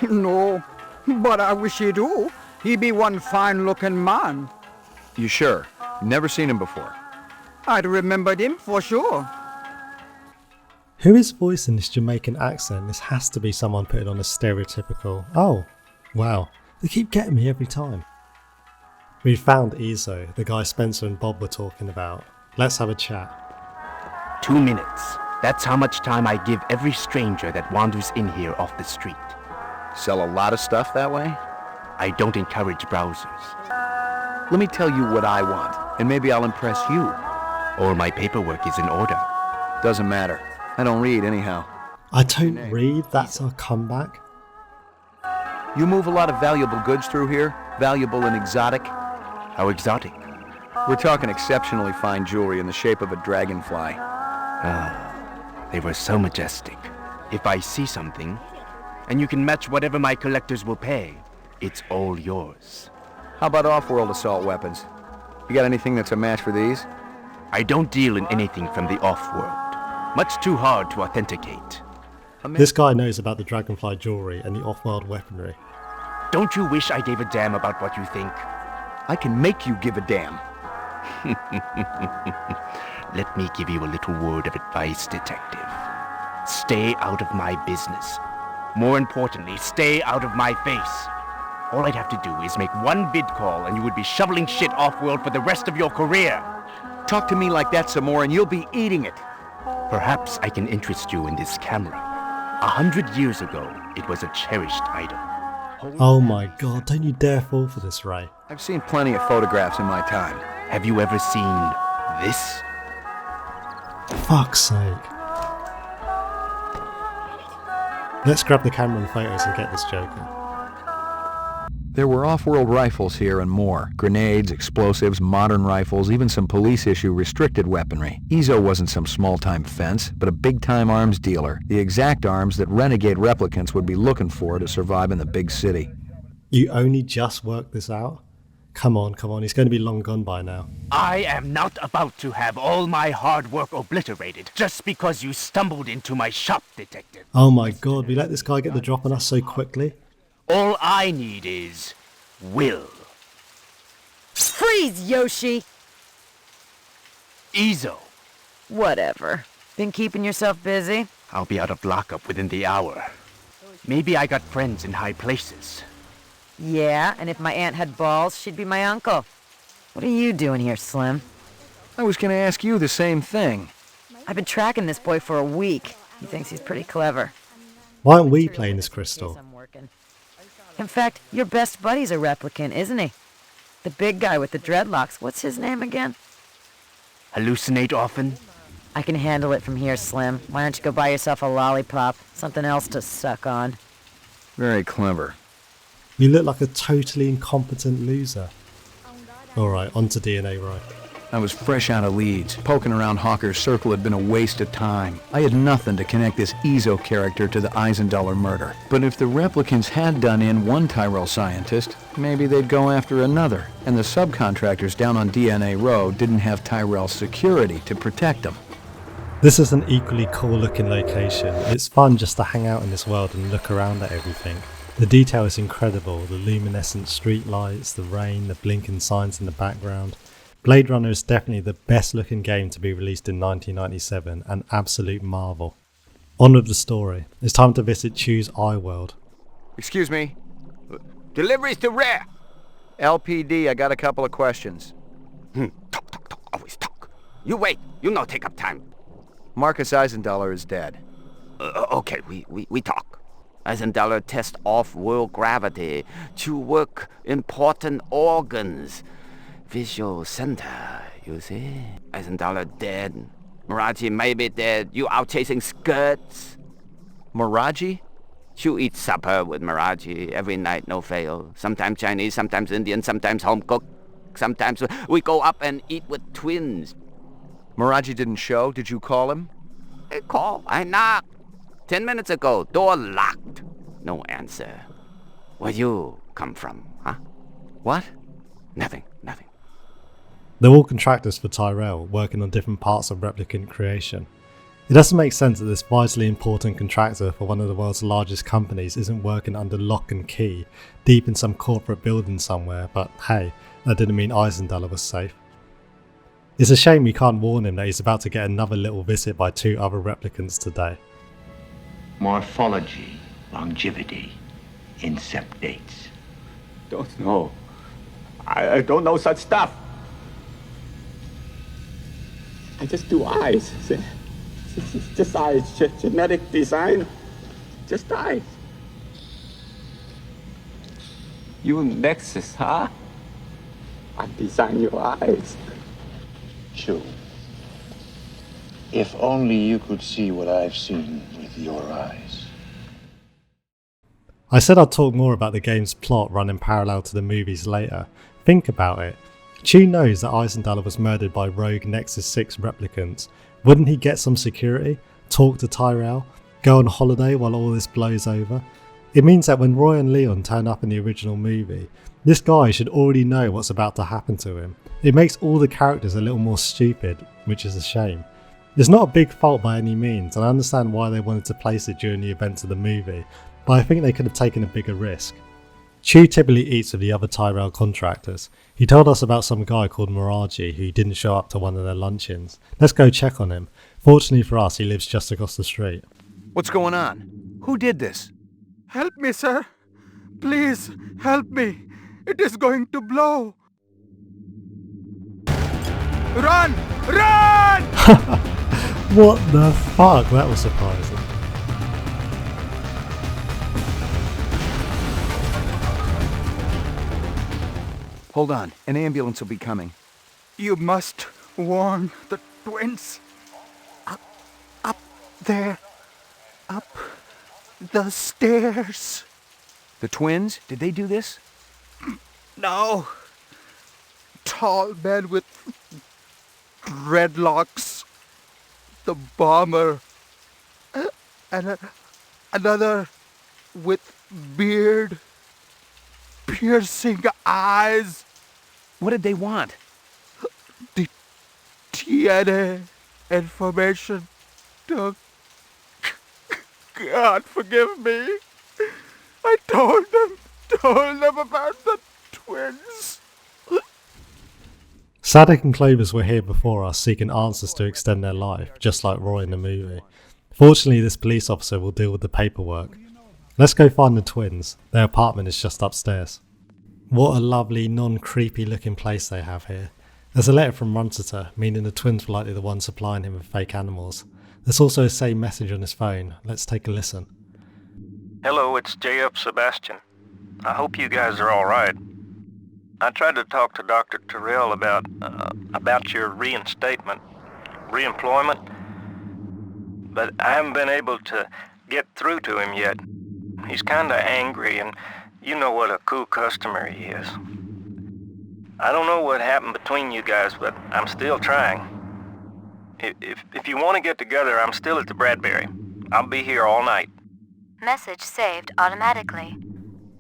No, but I wish he do. He be one fine-looking man. You sure? Never seen him before. I'd remembered him for sure. Who is voicing this Jamaican accent? This has to be someone putting on a stereotypical... Oh, wow. They keep getting me every time. We found Izo, the guy Spencer and Bob were talking about. Let's have a chat. 2 minutes. That's how much time I give every stranger that wanders in here off the street. Sell a lot of stuff that way? I don't encourage browsers. Let me tell you what I want, and maybe I'll impress you. All my paperwork is in order. Doesn't matter. I don't read anyhow. I don't read? That's our comeback? You move a lot of valuable goods through here? Valuable and exotic? How exotic? We're talking exceptionally fine jewelry in the shape of a dragonfly. They were so majestic. If I see something, and you can match whatever my collectors will pay, it's all yours. How about off-world assault weapons? You got anything that's a match for these? I don't deal in anything from the off-world. Much too hard to authenticate. This guy knows about the dragonfly jewelry and the off-world weaponry. Don't you wish I gave a damn about what you think? I can make you give a damn. Let me give you a little word of advice, detective. Stay out of my business. More importantly, stay out of my face. All I'd have to do is make one vid call and you would be shoveling shit off-world for the rest of your career. Talk to me like that some more and you'll be eating it. Perhaps I can interest you in this camera. 100 years ago, it was a cherished item. Oh my god, don't you dare fall for this, Ray. I've seen plenty of photographs in my time. Have you ever seen this? Fuck's sake. Let's grab the camera and photos and get this joker. There were off-world rifles here and more. Grenades, explosives, modern rifles, even some police-issue restricted weaponry. Izo wasn't some small-time fence, but a big-time arms dealer. The exact arms that renegade replicants would be looking for to survive in the big city. You only just worked this out? Come on, he's going to be long gone by now. I am not about to have all my hard work obliterated just because you stumbled into my shop, detective. Oh my god, we let this guy get the drop on us so quickly? All I need is will. Freeze, Yoshi! Izo. Whatever. Been keeping yourself busy? I'll be out of lockup within the hour. Maybe I got friends in high places. Yeah, and if my aunt had balls, she'd be my uncle. What are you doing here, Slim? I was gonna ask you the same thing. I've been tracking this boy for a week. He thinks he's pretty clever. Why aren't we playing this, Crystal? In fact, your best buddy's a replicant, isn't he? The big guy with the dreadlocks. What's his name again? Hallucinate often? I can handle it from here, Slim. Why don't you go buy yourself a lollipop? Something else to suck on. Very clever. You look like a totally incompetent loser. Alright, on to DNA, right? I was fresh out of Leeds. Poking around Hawker's circle had been a waste of time. I had nothing to connect this Ezo character to the Eisendaler murder. But if the replicants had done in one Tyrell scientist, maybe they'd go after another. And the subcontractors down on DNA Row didn't have Tyrell security to protect them. This is an equally cool looking location. It's fun just to hang out in this world and look around at everything. The detail is incredible, the luminescent street lights, the rain, the blinking signs in the background. Blade Runner is definitely the best looking game to be released in 1997, an absolute marvel. On with the story. It's time to visit Chew's Eye World. Excuse me. Deliveries to Rare. LPD, I got a couple of questions. Talk, always talk. You wait, you no take up time. Marcus Eisendaler is dead. Okay, we talk. Eisendaler test off-world gravity to work important organs. Visual center, you see? Eisendaler dead. Miraji may be dead. You out chasing skirts. Miraji? You eat supper with Miraji every night, no fail. Sometimes Chinese, sometimes Indian, sometimes home cooked. Sometimes we go up and eat with twins. Miraji didn't show. Did you call him? I call. I knocked. 10 minutes ago, door locked. No answer. Where you come from, huh? What? Nothing. They're all contractors for Tyrell, working on different parts of replicant creation. It doesn't make sense that this vitally important contractor for one of the world's largest companies isn't working under lock and key, deep in some corporate building somewhere, but hey, that didn't mean Eisendaler was safe. It's a shame we can't warn him that he's about to get another little visit by 2 other replicants today. Morphology, longevity, incept dates. Don't know. I don't know such stuff. I just do eyes. Just eyes. Genetic design. Just eyes. You Nexus, huh? I design your eyes. Chew. If only you could see what I've seen with your eyes. I said I'd talk more about the game's plot running parallel to the movies later. Think about it. Chew knows that Eisendaler was murdered by rogue Nexus 6 replicants. Wouldn't he get some security, talk to Tyrell, go on holiday while all this blows over? It means that when Roy and Leon turn up in the original movie, this guy should already know what's about to happen to him. It makes all the characters a little more stupid, which is a shame. It's not a big fault by any means, and I understand why they wanted to place it during the events of the movie, but I think they could have taken a bigger risk. Chew typically eats with the other Tyrell contractors. He told us about some guy called Miraji who didn't show up to one of their luncheons. Let's go check on him. Fortunately for us, he lives just across the street. What's going on? Who did this? Help me, sir. Please, help me. It is going to blow. Run! Run! What the fuck? That was surprising. Hold on. An ambulance will be coming. You must warn the twins. Up there. Up the stairs. The twins? Did they do this? No. Tall man with dreadlocks. The bomber. And another with beard. Piercing eyes. What did they want? The DNA information. God forgive me. I told them about the twins. Sadek and Clovis were here before us seeking answers to extend their life, just like Roy in the movie. Fortunately, this police officer will deal with the paperwork. Let's go find the twins. Their apartment is just upstairs. What a lovely, non-creepy looking place they have here. There's a letter from Runsiter, meaning the twins were likely the ones supplying him with fake animals. There's also a same message on his phone. Let's take a listen. Hello, it's J.F. Sebastian. I hope you guys are all right. I tried to talk to Dr. Tyrell about your reinstatement, reemployment, but I haven't been able to get through to him yet. He's kinda angry, and you know what a cool customer he is. I don't know what happened between you guys, but I'm still trying. If you want to get together, I'm still at the Bradbury. I'll be here all night. Message saved automatically.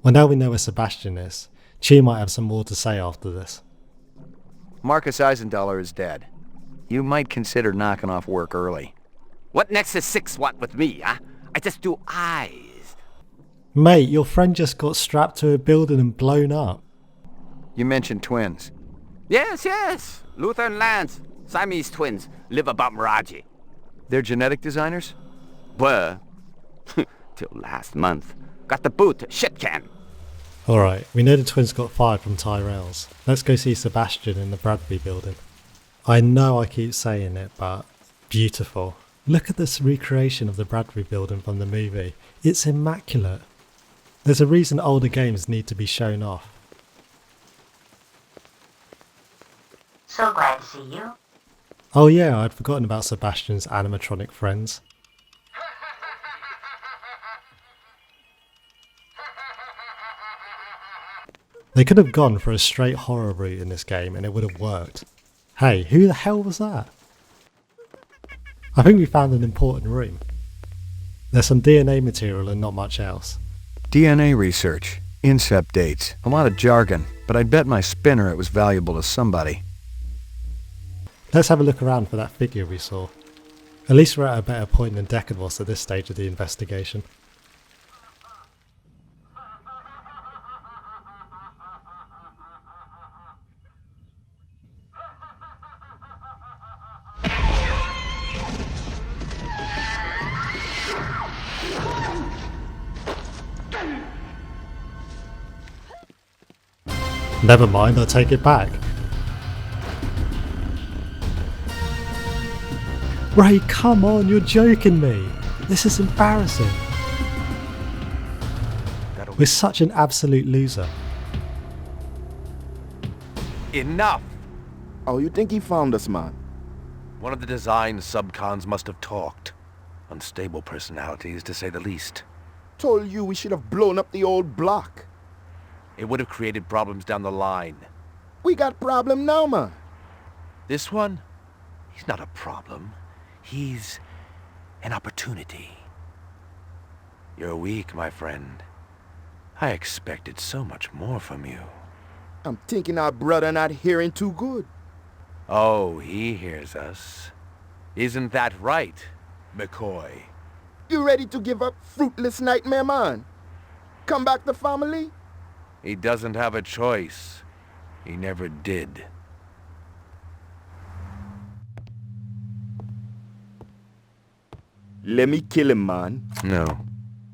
Well, now we know where Sebastian is. Chi might have some more to say after this. Marcus Eisendollar is dead. You might consider knocking off work early. What Nexus 6 want with me, huh? I just do eyes. Mate, your friend just got strapped to a building and blown up. You mentioned twins. Yes. Luther and Lance, Siamese twins, live above Miraji. They're genetic designers? Were. Till last month. Got the boot, shit can. Alright, we know the twins got fired from Tyrell's. Let's go see Sebastian in the Bradbury building. I know I keep saying it, but beautiful. Look at this recreation of the Bradbury building from the movie. It's immaculate. There's a reason older games need to be shown off. So glad to see you. Oh yeah, I'd forgotten about Sebastian's animatronic friends. They could have gone for a straight horror route in this game and it would have worked. Hey, who the hell was that? I think we found an important room. There's some DNA material and not much else. DNA research, incept dates, a lot of jargon, but I'd bet my spinner it was valuable to somebody. Let's have a look around for that figure we saw. At least we're at a better point than Deckard was at this stage of the investigation. Never mind, I'll take it back. Ray, come on, you're joking me. This is embarrassing. We're such an absolute loser. Enough! Oh, you think he found us, man? One of the design subcons must have talked. Unstable personalities, to say the least. Told you we should have blown up the old block. It would have created problems down the line. We got problem now, man. This one? He's not a problem. He's an opportunity. You're weak, my friend. I expected so much more from you. I'm thinking our brother not hearing too good. Oh, he hears us. Isn't that right, McCoy? You ready to give up fruitless nightmare, man? Come back to family? He doesn't have a choice. He never did. Let me kill him, man. No.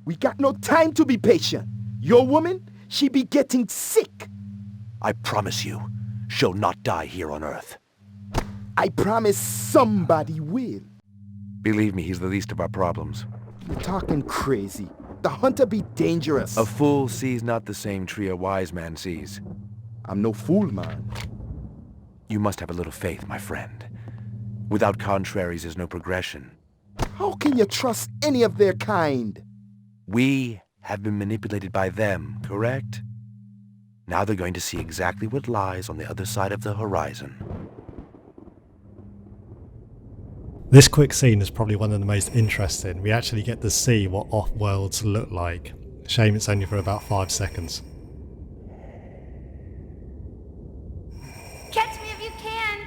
We got no time to be patient. Your woman, she be getting sick. I promise you, she'll not die here on Earth. I promise somebody will. Believe me, he's the least of our problems. You're talking crazy. The hunter be dangerous. A fool sees not the same tree a wise man sees. I'm no fool, man. You must have a little faith, my friend. Without contraries is no progression. How can you trust any of their kind? We have been manipulated by them, correct? Now they're going to see exactly what lies on the other side of the horizon. This quick scene is probably one of the most interesting. We actually get to see what off-worlds look like. Shame it's only for about 5 seconds. Catch me if you can!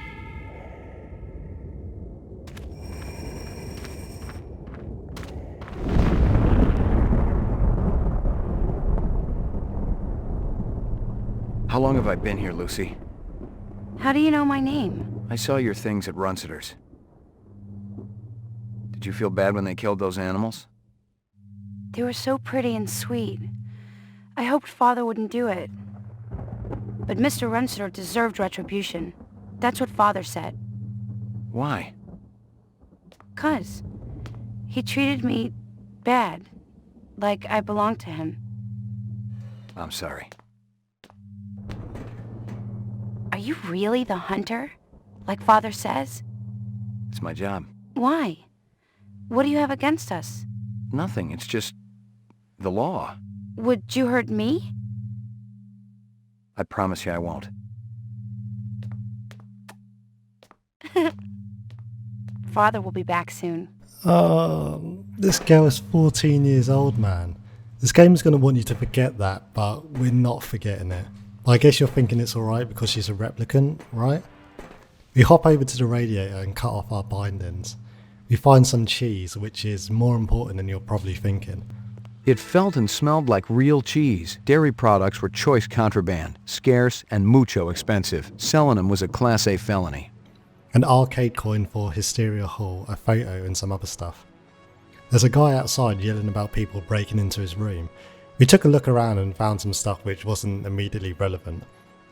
How long have I been here, Lucy? How do you know my name? I saw your things at Runciter's. Did you feel bad when they killed those animals? They were so pretty and sweet. I hoped Father wouldn't do it. But Mr. Runciter deserved retribution. That's what Father said. Why? 'Cause he treated me bad. Like I belonged to him. I'm sorry. Are you really the hunter? Like Father says? It's my job. Why? What do you have against us? Nothing, it's just the law. Would you hurt me? I promise you I won't. Father will be back soon. This girl is 14 years old, man. This game is going to want you to forget that, but we're not forgetting it. I guess you're thinking it's alright because she's a replicant, right? We hop over to the radiator and cut off our bindings. We find some cheese, which is more important than you're probably thinking. It felt and smelled like real cheese. Dairy products were choice contraband, scarce and mucho expensive. Selling them was a Class A felony. An arcade coin for Hysteria Hall, a photo and some other stuff. There's a guy outside yelling about people breaking into his room. We took a look around and found some stuff which wasn't immediately relevant.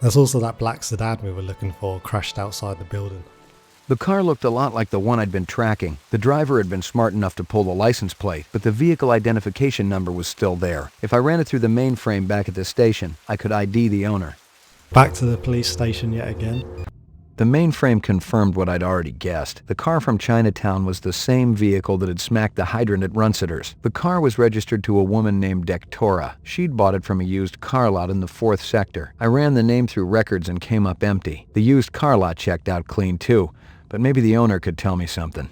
There's also that black sedan we were looking for crashed outside the building. The car looked a lot like the one I'd been tracking. The driver had been smart enough to pull the license plate, but the vehicle identification number was still there. If I ran it through the mainframe back at the station, I could ID the owner. Back to the police station yet again. The mainframe confirmed what I'd already guessed. The car from Chinatown was the same vehicle that had smacked the hydrant at Runsiter's. The car was registered to a woman named Dektora. She'd bought it from a used car lot in the 4th sector. I ran the name through records and came up empty. The used car lot checked out clean too, but maybe the owner could tell me something.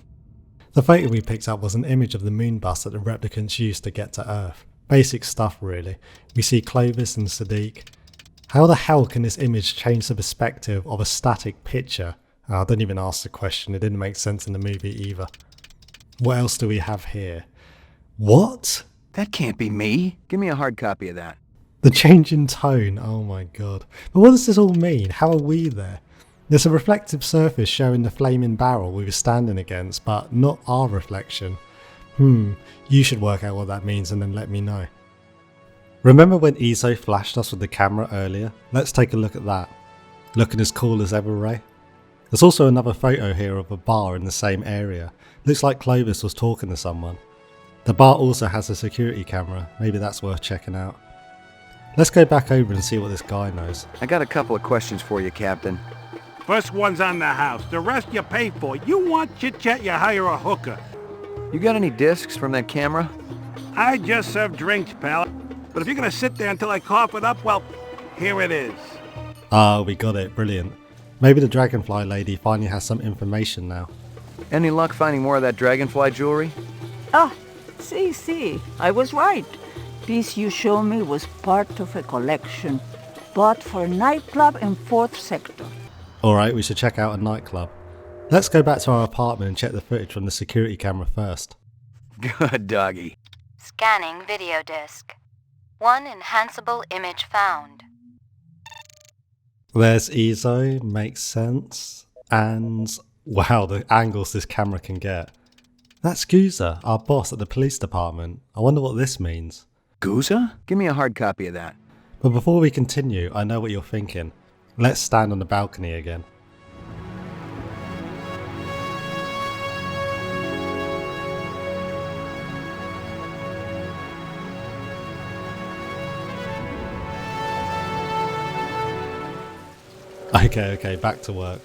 The photo we picked up was an image of the moon bus that the replicants used to get to Earth. Basic stuff really. We see Clovis and Sadiq. How the hell can this image change the perspective of a static picture? Oh, don't even ask the question, it didn't make sense in the movie either. What else do we have here? What? That can't be me. Give me a hard copy of that. The change in tone, oh my god. But what does this all mean? How are we there? There's a reflective surface showing the flaming barrel we were standing against, but not our reflection. You should work out what that means and then let me know. Remember when Izo flashed us with the camera earlier? Let's take a look at that. Looking as cool as ever, Ray? There's also another photo here of a bar in the same area. Looks like Clovis was talking to someone. The bar also has a security camera, maybe that's worth checking out. Let's go back over and see what this guy knows. I got a couple of questions for you, Captain. First one's on the house. The rest you pay for. You want chit-chat, you hire a hooker. You got any discs from that camera? I just serve drinks, pal. But if you're gonna sit there until I cough it up, well, here it is. Ah, we got it. Brilliant. Maybe the dragonfly lady finally has some information now. Any luck finding more of that dragonfly jewelry? Ah, see, I was right. Piece you show me was part of a collection bought for a nightclub in 4th sector. Alright, we should check out a nightclub. Let's go back to our apartment and check the footage from the security camera first. Good doggy. Scanning video disc. One enhanceable image found. There's Izo, makes sense. And wow, the angles this camera can get. That's Guza, our boss at the police department. I wonder what this means. Guza? Give me a hard copy of that. But before we continue, I know what you're thinking. Let's stand on the balcony again. Okay, back to work.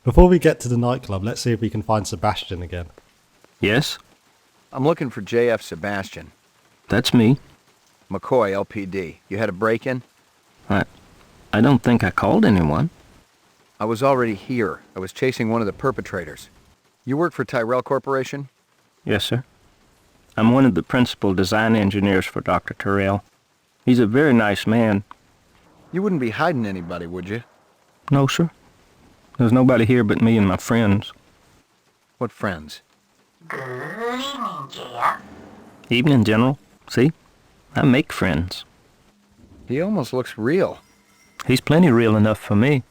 Before we get to the nightclub, let's see if we can find Sebastian again. Yes? I'm looking for JF Sebastian. That's me. McCoy, LPD. You had a break-in? I don't think I called anyone. I was already here. I was chasing one of the perpetrators. You work for Tyrell Corporation? Yes, sir. I'm one of the principal design engineers for Dr. Tyrell. He's a very nice man. You wouldn't be hiding anybody, would you? No, sir. There's nobody here but me and my friends. What friends? Good evening, JF. Evening, General. See? I make friends. He almost looks real. He's plenty real enough for me.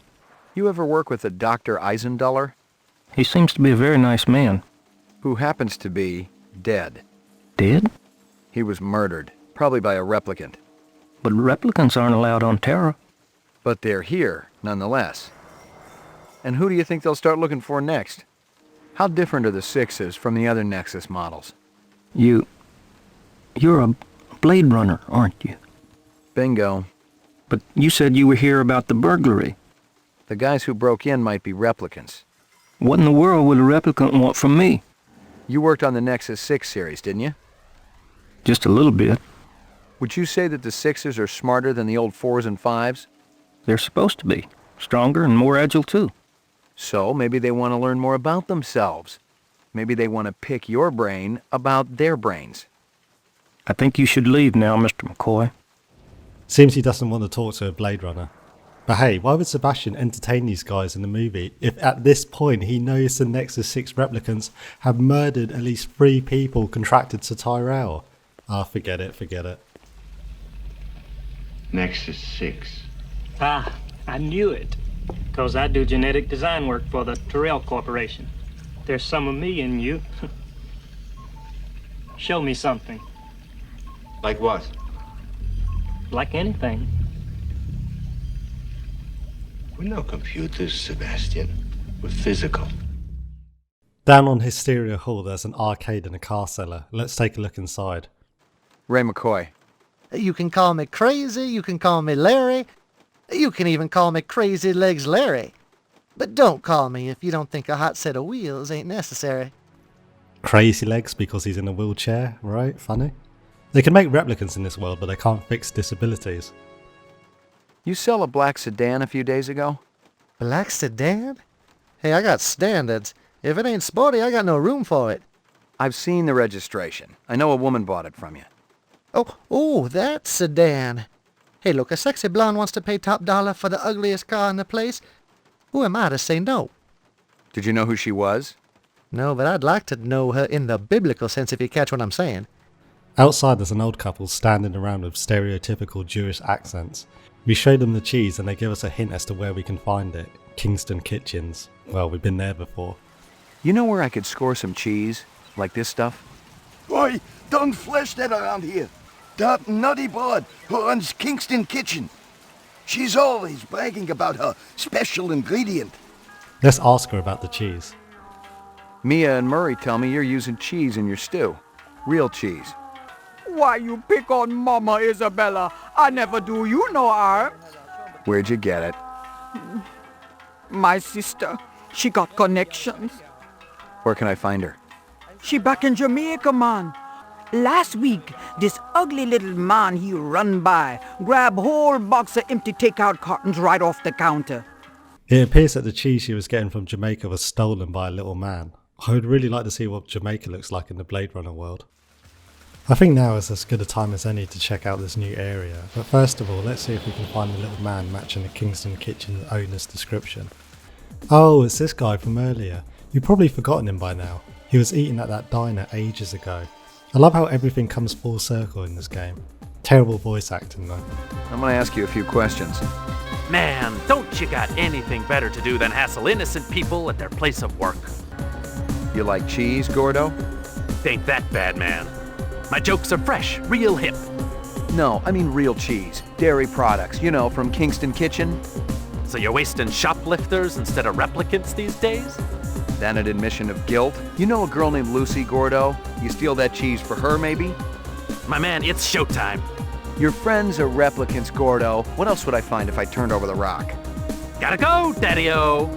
You ever work with a Dr. Eisenduller? He seems to be a very nice man. Who happens to be dead. Dead? He was murdered, probably by a replicant. But replicants aren't allowed on Terra. But they're here, nonetheless. And who do you think they'll start looking for next? How different are the Sixes from the other Nexus models? You're a Blade Runner, aren't you? Bingo. But you said you were here about the burglary. The guys who broke in might be replicants. What in the world would a replicant want from me? You worked on the Nexus 6 series, didn't you? Just a little bit. Would you say that the Sixes are smarter than the old 4s and 5s? They're supposed to be. Stronger and more agile, too. So maybe they want to learn more about themselves. Maybe they want to pick your brain about their brains. I think you should leave now, Mr. McCoy. Seems he doesn't want to talk to a Blade Runner. But hey, why would Sebastian entertain these guys in the movie if at this point he knows the Nexus 6 replicants have murdered at least 3 people contracted to Tyrell? Ah, forget it. Nexus 6. Ah, I knew it. Because I do genetic design work for the Tyrell Corporation. There's some of me in you. Show me something. Like what? Like anything. We're no computers, Sebastian. We're physical. Down on Hysteria Hall there's an arcade and a car cellar. Let's take a look inside. Ray McCoy. You can call me Crazy, you can call me Larry, you can even call me Crazy Legs Larry. But don't call me if you don't think a hot set of wheels ain't necessary. Crazy Legs because he's in a wheelchair, right? Funny. They can make replicants in this world, but they can't fix disabilities. You sell a black sedan a few days ago? Black sedan? Hey, I got standards. If it ain't sporty, I got no room for it. I've seen the registration. I know a woman bought it from you. Oh, that sedan. Hey, look, a sexy blonde wants to pay top dollar for the ugliest car in the place. Who am I to say no? Did you know who she was? No, but I'd like to know her in the biblical sense, if you catch what I'm saying. Outside there's an old couple standing around with stereotypical Jewish accents. We show them the cheese and they give us a hint as to where we can find it. Kingston Kitchens. Well, we've been there before. You know where I could score some cheese? Like this stuff? Boy, don't flash that around here. That nutty broad who runs Kingston Kitchen. She's always bragging about her special ingredient. Let's ask her about the cheese. Mia and Murray tell me you're using cheese in your stew. Real cheese. Why you pick on Mama Isabella? I never do you no harm. Where'd you get it? My sister, she got connections. Where can I find her? She back in Jamaica, man. Last week, this ugly little man he run by, grab whole box of empty takeout cartons right off the counter. It appears that the cheese she was getting from Jamaica was stolen by a little man. I would really like to see what Jamaica looks like in the Blade Runner world. I think now is as good a time as any to check out this new area, but first of all let's see if we can find the little man matching the Kingston Kitchen owner's description. Oh, it's this guy from earlier. You've probably forgotten him by now. He was eating at that diner ages ago. I love how everything comes full circle in this game. Terrible voice acting though. I'm gonna ask you a few questions. Man, don't you got anything better to do than hassle innocent people at their place of work? You like cheese, Gordo? Ain't that bad, man. My jokes are fresh, real hip. No, I mean real cheese. Dairy products, you know, from Kingston Kitchen. So you're wasting shoplifters instead of replicants these days? That an admission of guilt? You know a girl named Lucy, Gordo? You steal that cheese for her, maybe? My man, it's showtime. Your friends are replicants, Gordo. What else would I find if I turned over the rock? Gotta go, Daddy-O!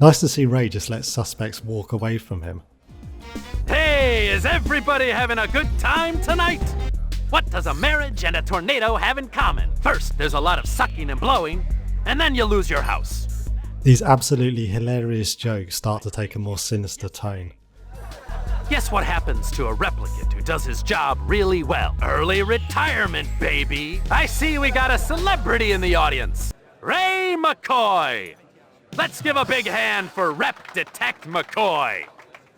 Nice to see Ray just let suspects walk away from him. Hey, is everybody having a good time tonight? What does a marriage and a tornado have in common? First, there's a lot of sucking and blowing, and then you lose your house. These absolutely hilarious jokes start to take a more sinister tone. Guess what happens to a replicant who does his job really well? Early retirement, baby! I see we got a celebrity in the audience. Ray McCoy! Let's give a big hand for Rep Detect McCoy.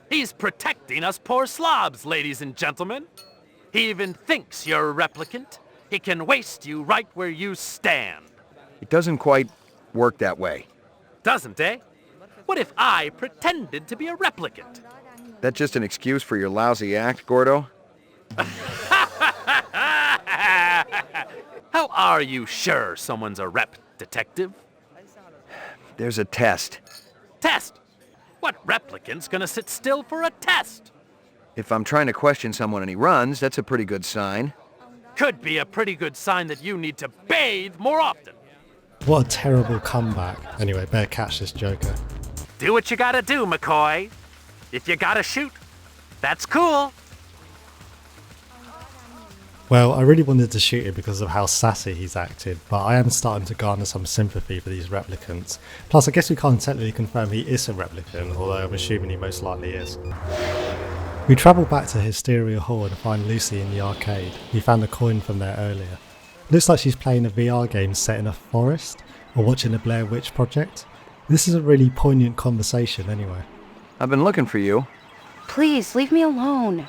He's protecting us poor slobs, ladies and gentlemen. He even thinks you're a replicant. He can waste you right where you stand. It doesn't quite work that way. Doesn't, eh? What if I pretended to be a replicant? That just an excuse for your lousy act, Gordo? How are you sure someone's a rep detective? There's a test. Test? What replicant's gonna sit still for a test? If I'm trying to question someone and he runs, that's a pretty good sign. Could be a pretty good sign that you need to bathe more often. What a terrible comeback. Anyway, better catch this joker. Do what you gotta do, McCoy. If you gotta shoot, that's cool. Well, I really wanted to shoot him because of how sassy he's acted, but I am starting to garner some sympathy for these replicants. Plus, I guess we can't technically confirm he is a replicant, although I'm assuming he most likely is. We travel back to Hysteria Hall and find Lucy in the arcade. We found a coin from there earlier. Looks like she's playing a VR game set in a forest, or watching the Blair Witch Project. This is a really poignant conversation anyway. I've been looking for you. Please, leave me alone.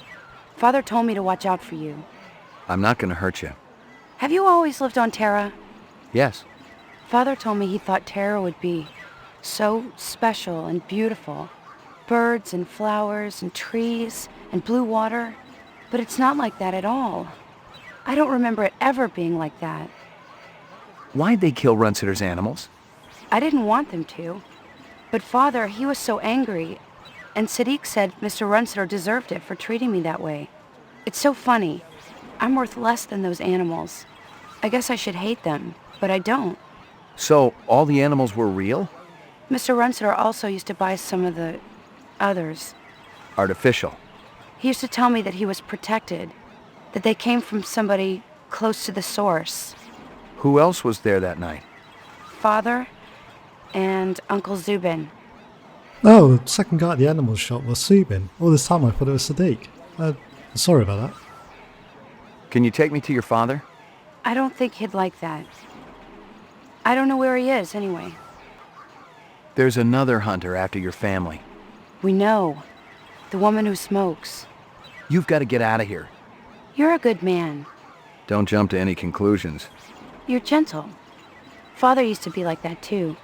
Father told me to watch out for you. I'm not gonna hurt you. Have you always lived on Terra? Yes. Father told me he thought Terra would be so special and beautiful. Birds and flowers and trees and blue water. But it's not like that at all. I don't remember it ever being like that. Why'd they kill Runsitter's animals? I didn't want them to. But Father, he was so angry. And Sadiq said Mr. Runsitter deserved it for treating me that way. It's so funny. I'm worth less than those animals. I guess I should hate them, but I don't. So, all the animals were real? Mr. Runsitter also used to buy some of the others. Artificial. He used to tell me that he was protected, that they came from somebody close to the source. Who else was there that night? Father and Uncle Zubin. Oh, the second guy at the animal shop was Subin. All this time I thought it was Sadiq. Sorry about that. Can you take me to your father? I don't think he'd like that. I don't know where he is, anyway. There's another hunter after your family. We know. The woman who smokes. You've got to get out of here. You're a good man. Don't jump to any conclusions. You're gentle. Father used to be like that, too.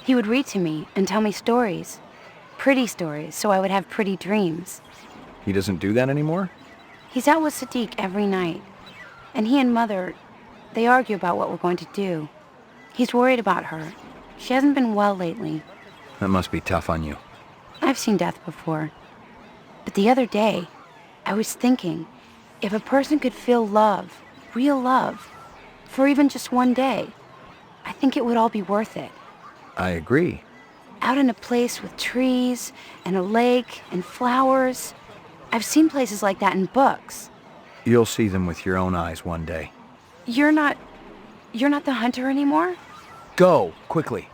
He would read to me and tell me stories. Pretty stories, so I would have pretty dreams. He doesn't do that anymore? He's out with Sadiq every night. And he and Mother, they argue about what we're going to do. He's worried about her. She hasn't been well lately. That must be tough on you. I've seen death before. But the other day, I was thinking, if a person could feel love, real love, for even just one day, I think it would all be worth it. I agree. Out in a place with trees and a lake and flowers. I've seen places like that in books. You'll see them with your own eyes one day. You're not the hunter anymore? Go, quickly.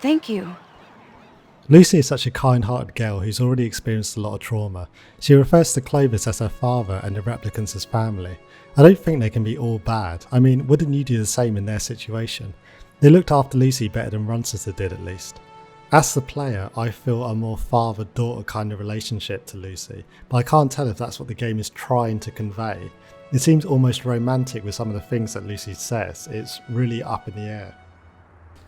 Thank you. Lucy is such a kind-hearted girl who's already experienced a lot of trauma. She refers to Clovis as her father and the replicants as family. I don't think they can be all bad. I mean, wouldn't you do the same in their situation? They looked after Lucy better than Runsiter did at least. As the player, I feel a more father-daughter kind of relationship to Lucy, but I can't tell if that's what the game is trying to convey. It seems almost romantic with some of the things that Lucy says. It's really up in the air.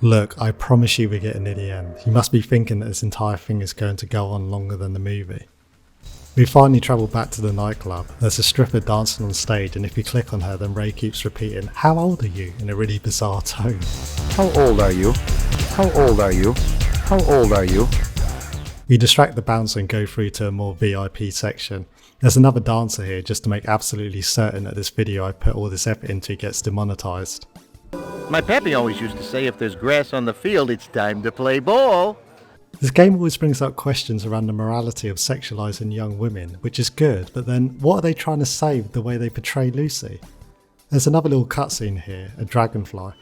Look, I promise you we're getting near the end. You must be thinking that this entire thing is going to go on longer than the movie. We finally travel back to the nightclub. There's a stripper dancing on stage, and if you click on her, then Ray keeps repeating, "How old are you?" in a really bizarre tone. How old are you? How old are you? How old are you? We distract the bouncer and go through to a more VIP section. There's another dancer here just to make absolutely certain that this video I put all this effort into gets demonetized. My pappy always used to say if there's grass on the field, it's time to play ball. This game always brings up questions around the morality of sexualizing young women, which is good, but then what are they trying to say with the way they portray Lucy? There's another little cutscene here, a dragonfly.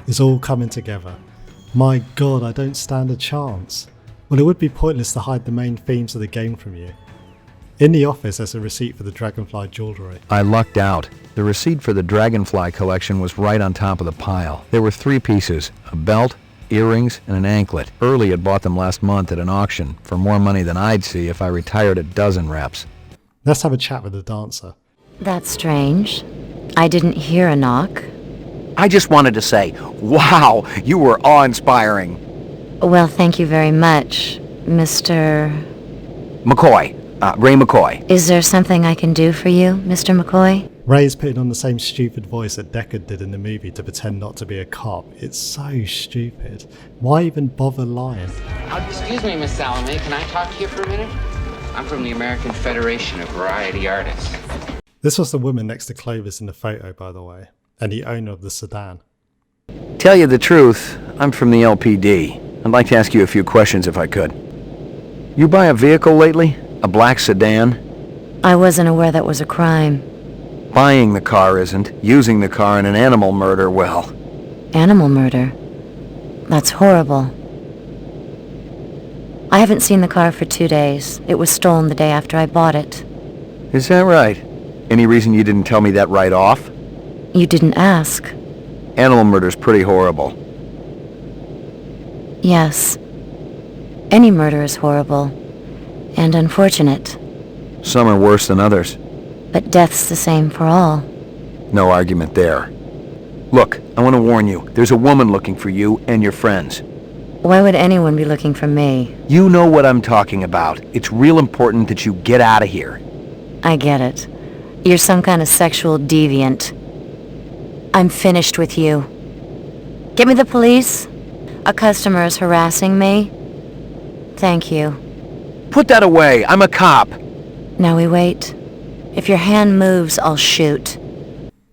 It's all coming together. My god, I don't stand a chance. Well, it would be pointless to hide the main themes of the game from you. In the office, there's a receipt for the Dragonfly jewellery. I lucked out. The receipt for the Dragonfly collection was right on top of the pile. There were 3 pieces, a belt, earrings, and an anklet. Early had bought them last month at an auction for more money than I'd see if I retired a dozen reps. Let's have a chat with the dancer. That's strange. I didn't hear a knock. I just wanted to say, wow, you were awe-inspiring. Well, thank you very much, Mr. McCoy. Ray McCoy. Is there something I can do for you, Mr. McCoy? Ray is putting on the same stupid voice that Deckard did in the movie to pretend not to be a cop. It's so stupid. Why even bother lying? Excuse me, Miss Salome, can I talk to you for a minute? I'm from the American Federation of Variety Artists. This was the woman next to Clovis in the photo, by the way, and the owner of the sedan. Tell you the truth, I'm from the LPD. I'd like to ask you a few questions if I could. You buy a vehicle lately? A black sedan? I wasn't aware that was a crime. Buying the car isn't. Using the car in an animal murder, well... Animal murder? That's horrible. I haven't seen the car for 2 days. It was stolen the day after I bought it. Is that right? Any reason you didn't tell me that right off? You didn't ask. Animal murder's pretty horrible. Yes. Any murder is horrible. And unfortunate. Some are worse than others. But death's the same for all. No argument there. Look, I want to warn you. There's a woman looking for you and your friends. Why would anyone be looking for me? You know what I'm talking about. It's real important that you get out of here. I get it. You're some kind of sexual deviant. I'm finished with you. Get me the police. A customer is harassing me. Thank you. Put that away. I'm a cop. Now we wait. If your hand moves, I'll shoot.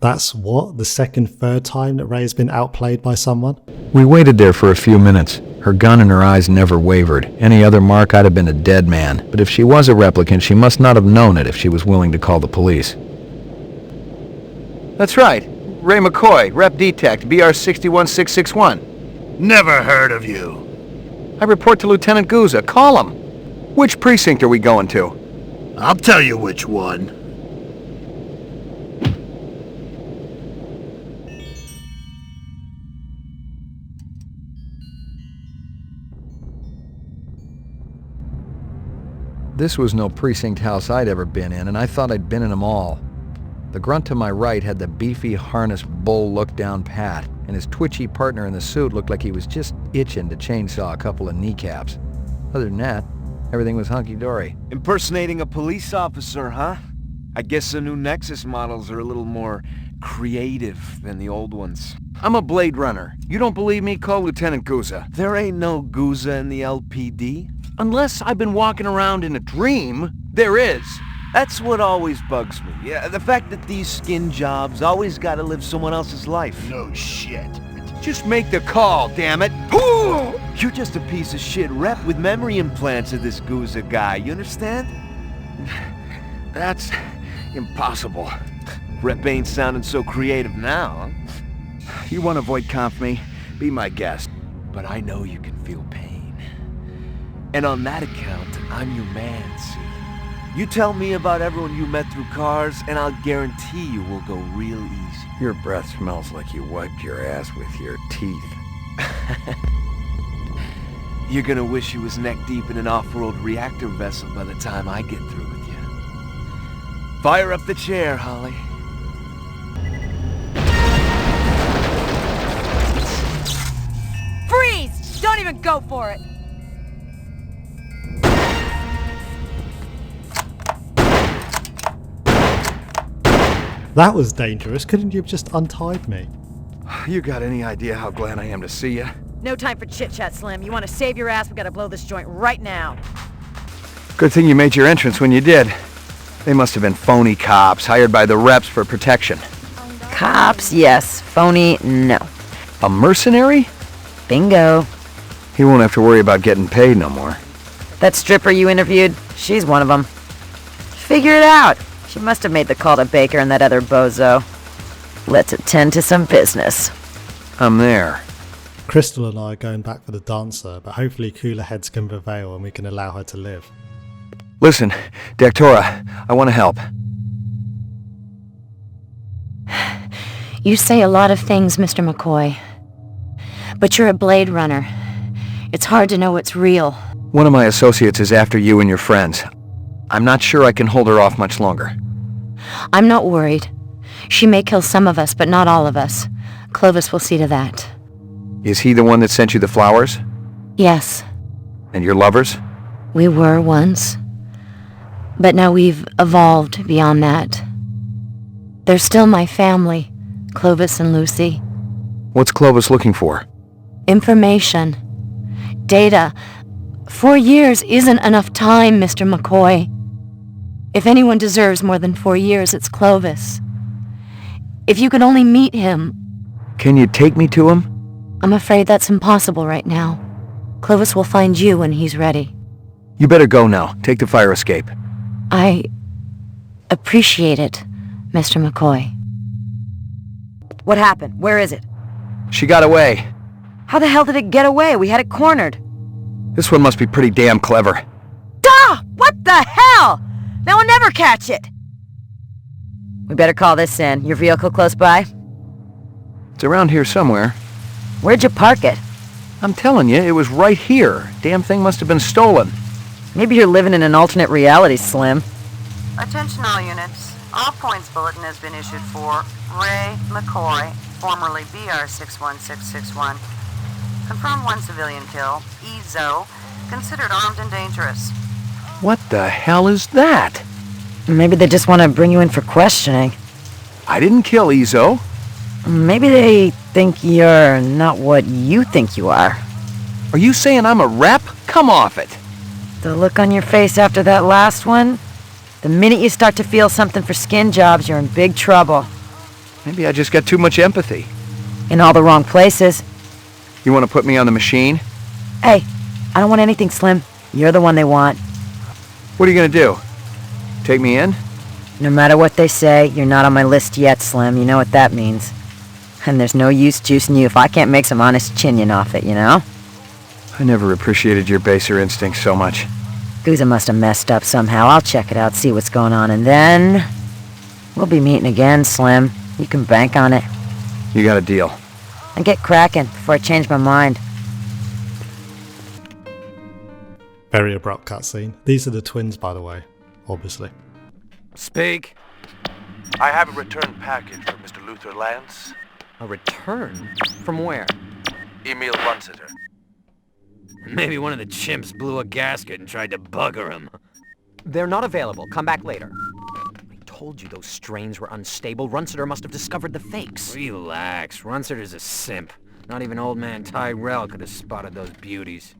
That's what? The second, third time that Ray has been outplayed by someone? We waited there for a few minutes. Her gun in her eyes never wavered. Any other mark, I'd have been a dead man. But if she was a replicant, she must not have known it if she was willing to call the police. That's right. Ray McCoy, Rep Detect, BR 61661. Never heard of you. I report to Lieutenant Gouza. Call him. Which precinct are we going to? I'll tell you which one. This was no precinct house I'd ever been in, and I thought I'd been in them all. The grunt to my right had the beefy, harnessed bull look down pat, and his twitchy partner in the suit looked like he was just itching to chainsaw a couple of kneecaps. Other than that, everything was hunky-dory. Impersonating a police officer, huh? I guess the new Nexus models are a little more creative than the old ones. I'm a Blade Runner. You don't believe me? Call Lieutenant Gouza. There ain't no Gouza in the LPD. Unless I've been walking around in a dream, there is. That's what always bugs me. Yeah, the fact that these skin jobs always gotta live someone else's life. No shit. Just make the call, damn it. You're just a piece of shit rep with memory implants of this Gouza guy, you understand? That's impossible. Rep ain't sounding so creative now, huh? You want to avoid conf me? Be my guest. But I know you can feel pain. And on that account, I'm your man, see? You tell me about everyone you met through cars, and I'll guarantee you we'll go real easy. Your breath smells like you wiped your ass with your teeth. You're gonna wish you was neck-deep in an off-world reactor vessel by the time I get through with you. Fire up the chair, Holly. Freeze! Don't even go for it! That was dangerous. Couldn't you have just untied me? You got any idea how glad I am to see you? No time for chit-chat, Slim. You want to save your ass, we gotta blow this joint right now. Good thing you made your entrance when you did. They must have been phony cops, hired by the reps for protection. Cops, yes. Phony, no. A mercenary? Bingo. He won't have to worry about getting paid no more. That stripper you interviewed, she's one of them. Figure it out. She must have made the call to Baker and that other bozo. Let's attend to some business. I'm there. Crystal and I are going back for the dancer, but hopefully cooler heads can prevail and we can allow her to live. Listen, Dectora, I want to help. You say a lot of things, Mr. McCoy. But you're a Blade Runner. It's hard to know what's real. One of my associates is after you and your friends. I'm not sure I can hold her off much longer. I'm not worried. She may kill some of us, but not all of us. Clovis will see to that. Is he the one that sent you the flowers? Yes. And your lovers? We were once. But now we've evolved beyond that. They're still my family, Clovis and Lucy. What's Clovis looking for? Information. Data. 4 years isn't enough time, Mr. McCoy. If anyone deserves more than 4 years, it's Clovis. If you could only meet him. Can you take me to him? I'm afraid that's impossible right now. Clovis will find you when he's ready. You better go now. Take the fire escape. I appreciate it, Mr. McCoy. What happened? Where is it? She got away. How the hell did it get away? We had it cornered. This one must be pretty damn clever. Duh! What the hell? Now we'll never catch it! We better call this in. Your vehicle close by? It's around here somewhere. Where'd you park it? I'm telling you, it was right here. Damn thing must have been stolen. Maybe you're living in an alternate reality, Slim. Attention all units. All points bulletin has been issued for Ray McCoy, formerly BR61661. Confirmed 1 civilian kill. Ezo, considered armed and dangerous. What the hell is that? Maybe they just want to bring you in for questioning. I didn't kill Ezo. Maybe they think you're not what you think you are. Are you saying I'm a rep? Come off it. The look on your face after that last one? The minute you start to feel something for skin jobs, you're in big trouble. Maybe I just got too much empathy. In all the wrong places. You want to put me on the machine? Hey, I don't want anything, Slim. You're the one they want. What are you gonna do? Take me in? No matter what they say, you're not on my list yet, Slim. You know what that means. And there's no use juicing you if I can't make some honest chinion off it, you know? I never appreciated your baser instincts so much. Gouza must have messed up somehow. I'll check it out, see what's going on, and then... we'll be meeting again, Slim. You can bank on it. You got a deal. And get cracking before I change my mind. Very abrupt cutscene. These are the twins, by the way, obviously. Speak. I have a return package for Mr. Luther Lance. A return? From where? Emil Runsiter. Maybe one of the chimps blew a gasket and tried to bugger him. They're not available. Come back later. I told you those strains were unstable. Runsiter must have discovered the fakes. Relax. Runsiter's a simp. Not even old man Tyrell could have spotted those beauties.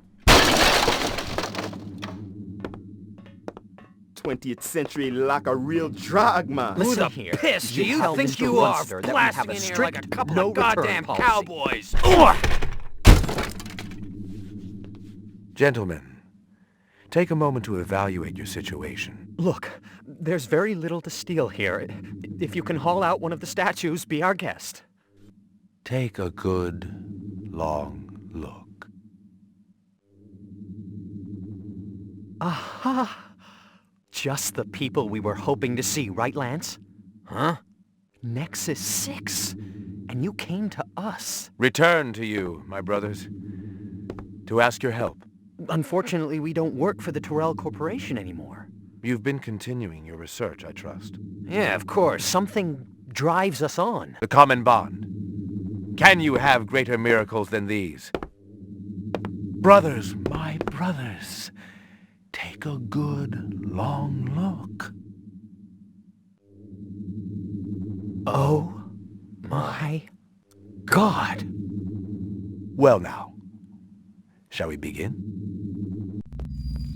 20th century like a real drug man. Who the piss do you think you are, blasting in here like a couple of goddamn cowboys? Gentlemen, take a moment to evaluate your situation. Look, there's very little to steal here. If you can haul out one of the statues, be our guest. Take a good, long look. Aha! Just the people we were hoping to see, right, Lance? Huh? Nexus 6. And you came to us. Return to you, my brothers, to ask your help. Unfortunately, we don't work for the Tyrell Corporation anymore. You've been continuing your research, I trust. Yeah, of course. Something drives us on. The common bond. Can you have greater miracles than these? Brothers, my brothers, take a good, long look. Oh my God. Well now, shall we begin?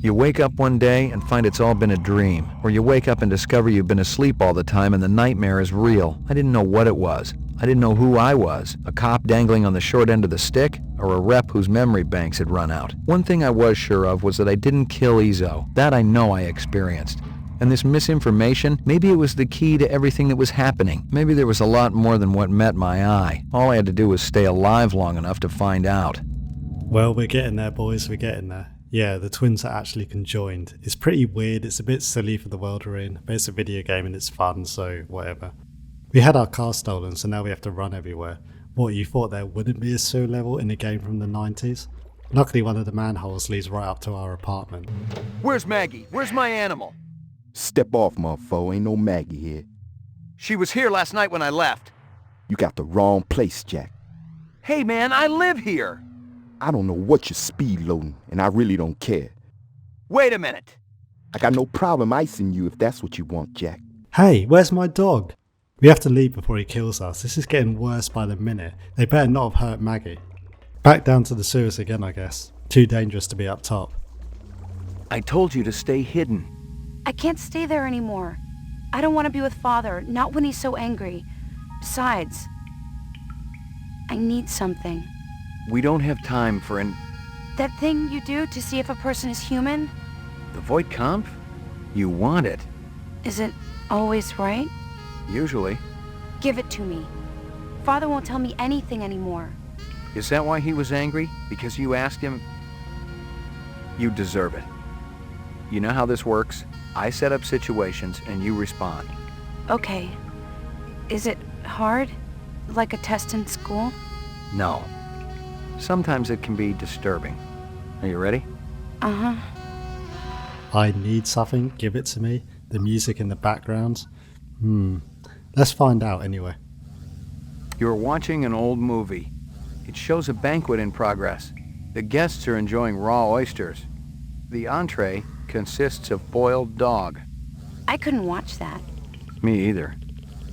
You wake up one day and find it's all been a dream, or you wake up and discover you've been asleep all the time and the nightmare is real. I didn't know what it was. I didn't know who I was, a cop dangling on the short end of the stick, or a rep whose memory banks had run out. One thing I was sure of was that I didn't kill Ezo. That I know I experienced. And this misinformation, maybe it was the key to everything that was happening. Maybe there was a lot more than what met my eye. All I had to do was stay alive long enough to find out. Well, we're getting there, boys, we're getting there. Yeah, the twins are actually conjoined. It's pretty weird, it's a bit silly for the world we're in, but it's a video game and it's fun, so whatever. We had our car stolen, so now we have to run everywhere. What, you thought there wouldn't be a sewer level in a game from the 90s? Luckily one of the manholes leads right up to our apartment. Where's Maggie? Where's my animal? Step off, motherfucker. Ain't no Maggie here. She was here last night when I left. You got the wrong place, Jack. Hey man, I live here. I don't know what you're speed loading, and I really don't care. Wait a minute. I got no problem icing you if that's what you want, Jack. Hey, where's my dog? We have to leave before he kills us. This is getting worse by the minute. They better not have hurt Maggie. Back down to the sewers again, I guess. Too dangerous to be up top. I told you to stay hidden. I can't stay there anymore. I don't want to be with Father, not when he's so angry. Besides, I need something. We don't have time for That thing you do to see if a person is human? The Voight-Kampf? You want it. Is it always right? Usually. Give it to me. Father won't tell me anything anymore. Is that why he was angry? Because you asked him? You deserve it. You know how this works? I set up situations and you respond. Okay. Is it hard? Like a test in school? No. Sometimes it can be disturbing. Are you ready? Uh-huh. I need something, give it to me. The music in the background. Let's find out anyway. You're watching an old movie. It shows a banquet in progress. The guests are enjoying raw oysters. The entree consists of boiled dog. I couldn't watch that. Me either.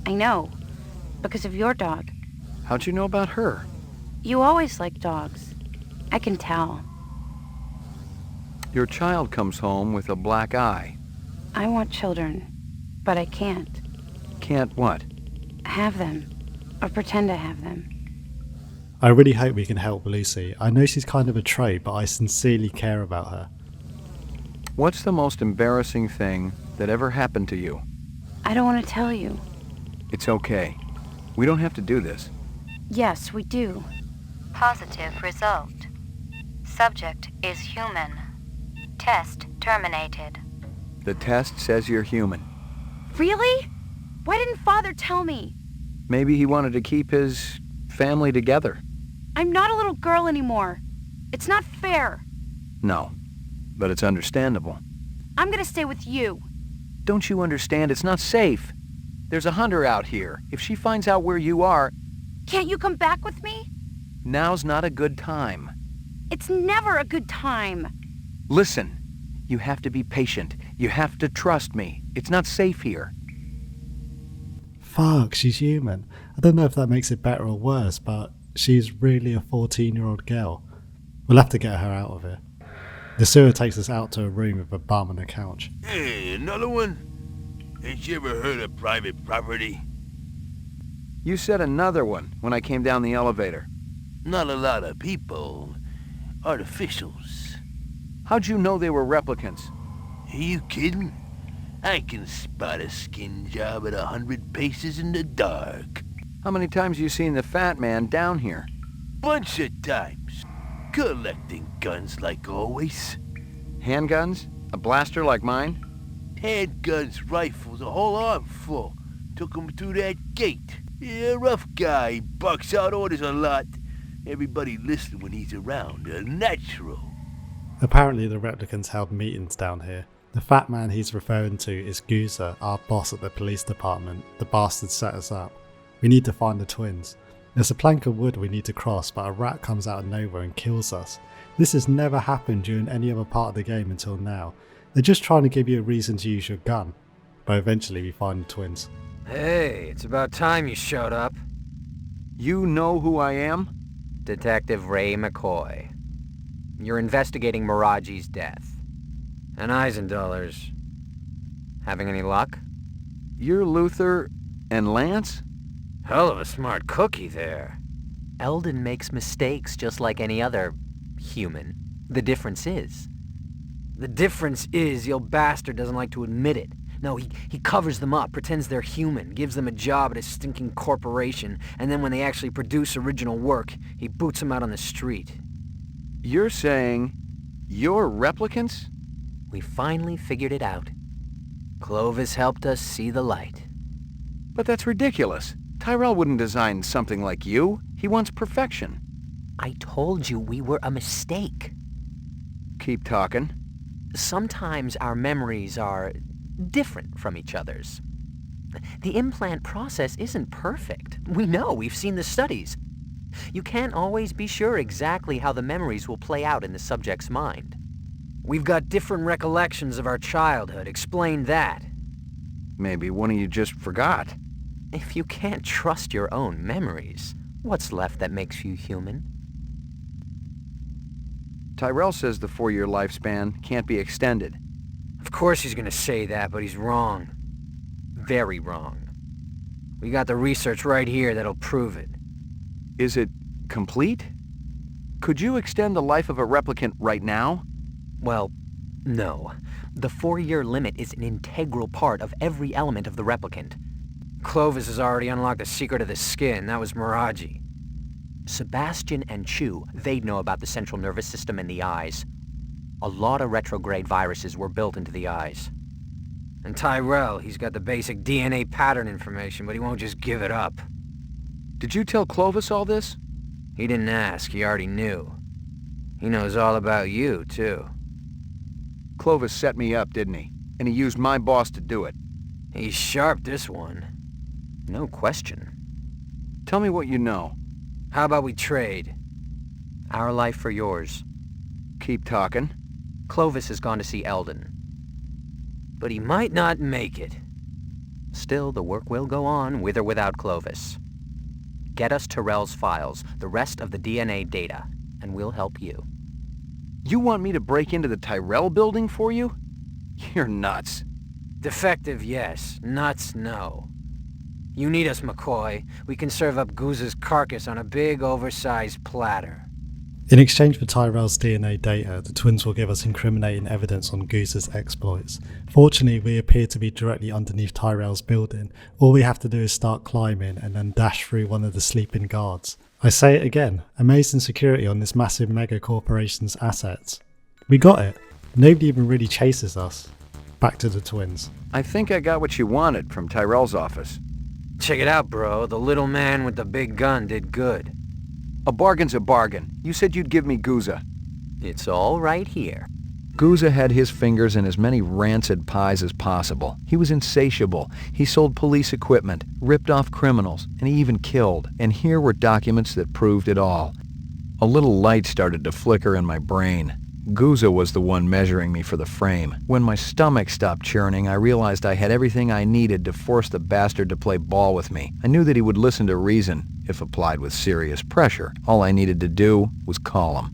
I know. Because of your dog. How'd you know about her? You always liked dogs. I can tell. Your child comes home with a black eye. I want children, but I can't. Can't what? Have them. Or pretend I have them. I really hope we can help Lucy. I know she's kind of a trait, but I sincerely care about her. What's the most embarrassing thing that ever happened to you? I don't want to tell you. It's okay. We don't have to do this. Yes, we do. Positive result. Subject is human. Test terminated. The test says you're human. Really? Why didn't Father tell me? Maybe he wanted to keep his family together. I'm not a little girl anymore. It's not fair. No, but it's understandable. I'm gonna stay with you. Don't you understand? It's not safe. There's a hunter out here. If she finds out where you are... Can't you come back with me? Now's not a good time. It's never a good time. Listen, you have to be patient. You have to trust me. It's not safe here. Fuck, she's human. I don't know if that makes it better or worse, but she's really a 14-year-old girl. We'll have to get her out of here. The sewer takes us out to a room with a bum and a couch. Hey, another one? Ain't you ever heard of private property? You said another one when I came down the elevator. Not a lot of people. Artificials. How'd you know they were replicants? Are you kidding? I can spot a skin job at 100 paces in the dark. How many times you seen the fat man down here? Bunch of times. Collecting guns like always. Handguns? A blaster like mine? Handguns, rifles, a whole armful. Took 'em through that gate. Yeah, rough guy. He bucks out orders a lot. Everybody listen when he's around. Natural. Apparently the replicants held meetings down here. The fat man he's referring to is Guza, our boss at the police department. The bastard set us up. We need to find the twins. There's a plank of wood we need to cross, but a rat comes out of nowhere and kills us. This has never happened during any other part of the game until now. They're just trying to give you a reason to use your gun. But eventually we find the twins. Hey, it's about time you showed up. You know who I am? Detective Ray McCoy. You're investigating Miraji's death. And Eisendoller's. Having any luck? You're Luther and Lance? Hell of a smart cookie there. Eldon makes mistakes just like any other human. The difference is the old bastard doesn't like to admit it. No, he covers them up, pretends they're human, gives them a job at a stinking corporation, and then when they actually produce original work, he boots them out on the street. You're saying you're replicants? We finally figured it out. Clovis helped us see the light. But that's ridiculous. Tyrell wouldn't design something like you. He wants perfection. I told you we were a mistake. Keep talking. Sometimes our memories are different from each other's. The implant process isn't perfect. We know, we've seen the studies. You can't always be sure exactly how the memories will play out in the subject's mind. We've got different recollections of our childhood. Explain that. Maybe one of you just forgot. If you can't trust your own memories, what's left that makes you human? Tyrell says the 4-year lifespan can't be extended. Of course he's gonna say that, but he's wrong. Very wrong. We got the research right here that'll prove it. Is it complete? Could you extend the life of a replicant right now? Well, no. The 4-year limit is an integral part of every element of the replicant. Clovis has already unlocked the secret of the skin. That was Miraji. Sebastian and Chu, they'd know about the central nervous system and the eyes. A lot of retrograde viruses were built into the eyes. And Tyrell, he's got the basic DNA pattern information, but he won't just give it up. Did you tell Clovis all this? He didn't ask, he already knew. He knows all about you, too. Clovis set me up, didn't he? And he used my boss to do it. He's sharp, this one. No question. Tell me what you know. How about we trade? Our life for yours. Keep talking. Clovis has gone to see Eldon. But he might not make it. Still, the work will go on, with or without Clovis. Get us Tyrell's files, the rest of the DNA data, and we'll help you. You want me to break into the Tyrell building for you? You're nuts. Defective, yes. Nuts, no. You need us, McCoy. We can serve up Goose's carcass on a big, oversized platter. In exchange for Tyrell's DNA data, the twins will give us incriminating evidence on Goose's exploits. Fortunately, we appear to be directly underneath Tyrell's building. All we have to do is start climbing and then dash through one of the sleeping guards. I say it again, amazing security on this massive mega corporation's assets. We got it. Nobody even really chases us. Back to the twins. I think I got what you wanted from Tyrell's office. Check it out, bro. The little man with the big gun did good. A bargain's a bargain. You said you'd give me Guza. It's all right here. Guza had his fingers in as many rancid pies as possible. He was insatiable. He sold police equipment, ripped off criminals, and he even killed. And here were documents that proved it all. A little light started to flicker in my brain. Guza was the one measuring me for the frame. When my stomach stopped churning, I realized I had everything I needed to force the bastard to play ball with me. I knew that he would listen to reason, if applied with serious pressure. All I needed to do was call him.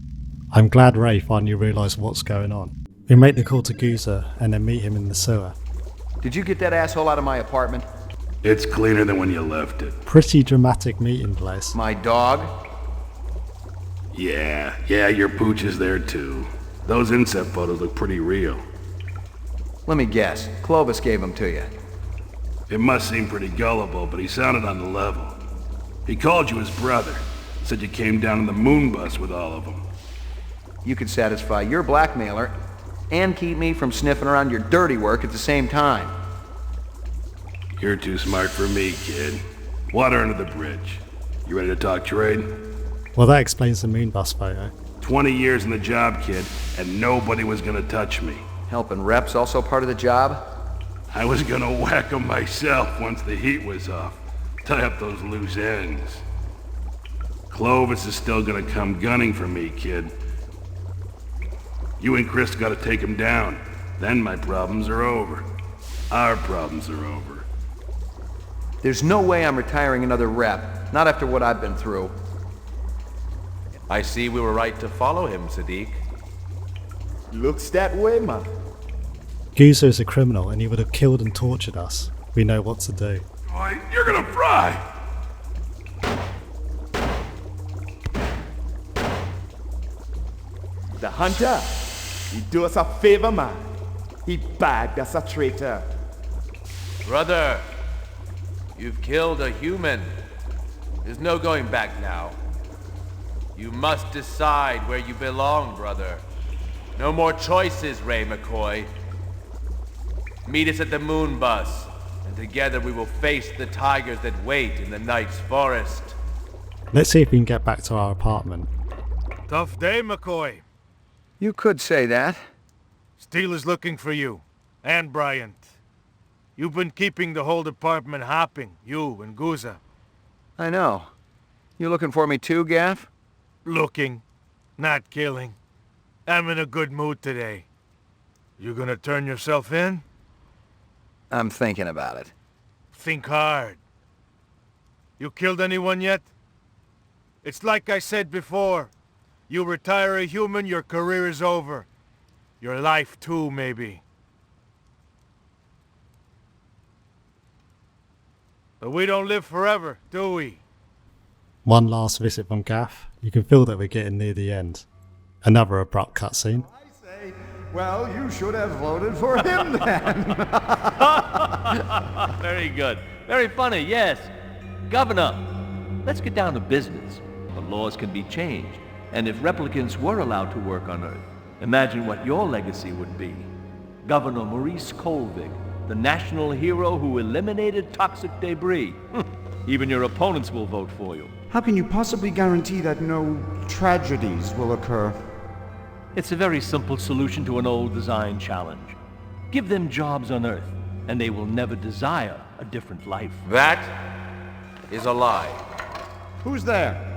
I'm glad Ray finally realised what's going on. We make the call to Guza and then meet him in the sewer. Did you get that asshole out of my apartment? It's cleaner than when you left it. Pretty dramatic meeting place. My dog? Yeah, your pooch is there too. Those inset photos look pretty real. Let me guess. Clovis gave them to you. It must seem pretty gullible, but he sounded on the level. He called you his brother. Said you came down in the moon bus with all of them. You could satisfy your blackmailer and keep me from sniffing around your dirty work at the same time. You're too smart for me, kid. Water under the bridge. You ready to talk trade? Well, that explains the moon bus photo. 20 years in the job, kid, and nobody was gonna touch me. Helping reps also part of the job? I was gonna whack them myself once the heat was off. Tie up those loose ends. Clovis is still gonna come gunning for me, kid. You and Chris gotta take him down. Then my problems are over. Our problems are over. There's no way I'm retiring another rep. Not after what I've been through. I see we were right to follow him, Sadiq. Looks that way, man. Guza is a criminal and he would have killed and tortured us. We know what to do. Boy, you're gonna fry! The hunter, he do us a favor, man. He bagged us a traitor. Brother, you've killed a human. There's no going back now. You must decide where you belong, brother. No more choices, Ray McCoy. Meet us at the moon bus, and together we will face the tigers that wait in the night's forest. Let's see if we can get back to our apartment. Tough day, McCoy. You could say that. Steele is looking for you, and Bryant. You've been keeping the whole department hopping, you and Guza. I know. You looking for me too, Gaff? Looking, not killing. I'm in a good mood today. You gonna turn yourself in? I'm thinking about it. Think hard. You killed anyone yet? It's like I said before. You retire a human, your career is over. Your life too, maybe. But we don't live forever, do we? One last visit from Gaff. You can feel that we're getting near the end. Another abrupt cutscene. Well, you should have voted for him then. Very good. Very funny, yes. Governor, let's get down to business. The laws can be changed. And if replicants were allowed to work on Earth, imagine what your legacy would be. Governor Maurice Colvig, the national hero who eliminated toxic debris. Even your opponents will vote for you. How can you possibly guarantee that no tragedies will occur? It's a very simple solution to an old design challenge. Give them jobs on Earth, and they will never desire a different life. That is a lie. Who's there?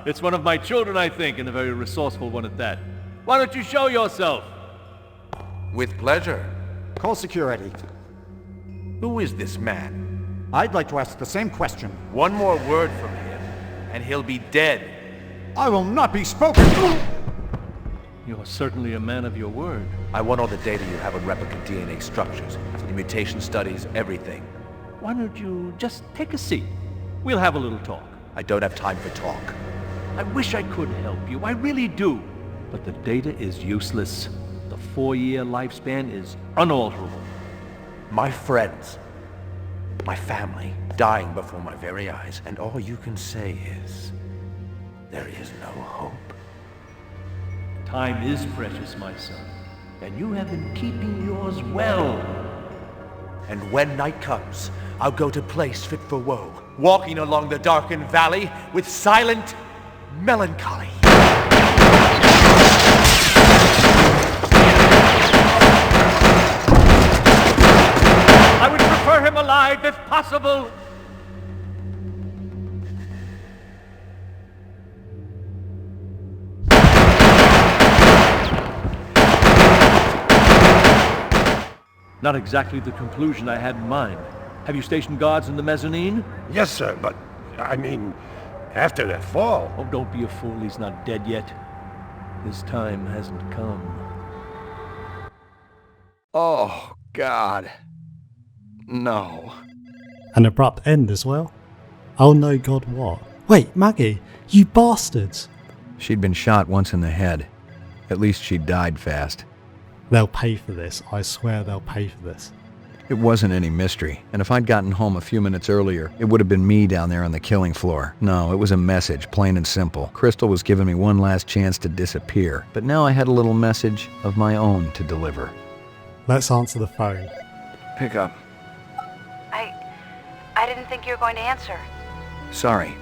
It's one of my children, I think, and a very resourceful one at that. Why don't you show yourself? With pleasure. Call security. Who is this man? I'd like to ask the same question. One more word from him, and he'll be dead. I will not be spoken to! You're certainly a man of your word. I want all the data you have on replicant DNA structures, the mutation studies, everything. Why don't you just take a seat? We'll have a little talk. I don't have time for talk. I wish I could help you, I really do. But the data is useless. The 4-year lifespan is unalterable. My friends, my family, dying before my very eyes, and all you can say is, there is no hope. Time is precious, my son, and you have been keeping yours well. And when night comes, I'll go to place fit for woe, walking along the darkened valley with silent melancholy. I would prefer him alive if possible. Not exactly the conclusion I had in mind. Have you stationed guards in the mezzanine? Yes, sir, but, I mean, after that fall... Oh, don't be a fool, he's not dead yet. His time hasn't come. Oh, God. No. An abrupt end as well. Oh no, God, what? Wait, Maggie, you bastards! She'd been shot once in the head. At least she died fast. They'll pay for this. I swear they'll pay for this. It wasn't any mystery, and if I'd gotten home a few minutes earlier, it would have been me down there on the killing floor. No, it was a message, plain and simple. Crystal was giving me one last chance to disappear, but now I had a little message of my own to deliver. Let's answer the phone. Pick up. I didn't think you were going to answer. Sorry,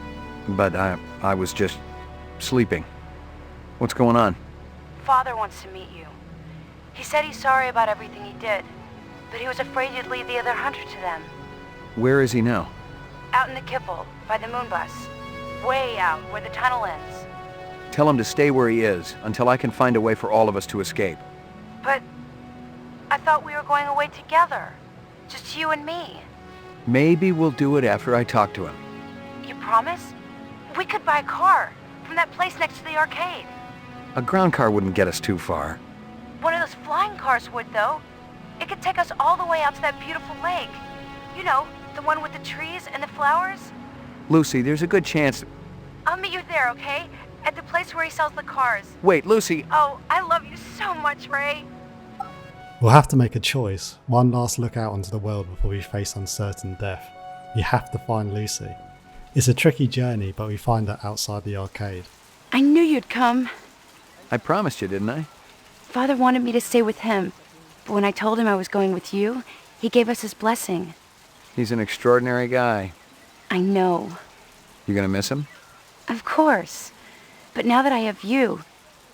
but I was just sleeping. What's going on? Father wants to meet you. He said he's sorry about everything he did, but he was afraid you'd lead the other hunter to them. Where is he now? Out in the kipple, by the moon bus. Way out, where the tunnel ends. Tell him to stay where he is, until I can find a way for all of us to escape. But I thought we were going away together. Just you and me. Maybe we'll do it after I talk to him. You promise? We could buy a car from that place next to the arcade. A ground car wouldn't get us too far. One of those flying cars would, though. It could take us all the way out to that beautiful lake. You know, the one with the trees and the flowers. Lucy, there's a good chance... I'll meet you there, okay? At the place where he sells the cars. Wait, Lucy... Oh, I love you so much, Ray. We'll have to make a choice. One last look out onto the world before we face uncertain death. You have to find Lucy. It's a tricky journey, but we find her outside the arcade. I knew you'd come. I promised you, didn't I? Father wanted me to stay with him, but when I told him I was going with you, he gave us his blessing. He's an extraordinary guy. I know. You gonna miss him? Of course. But now that I have you,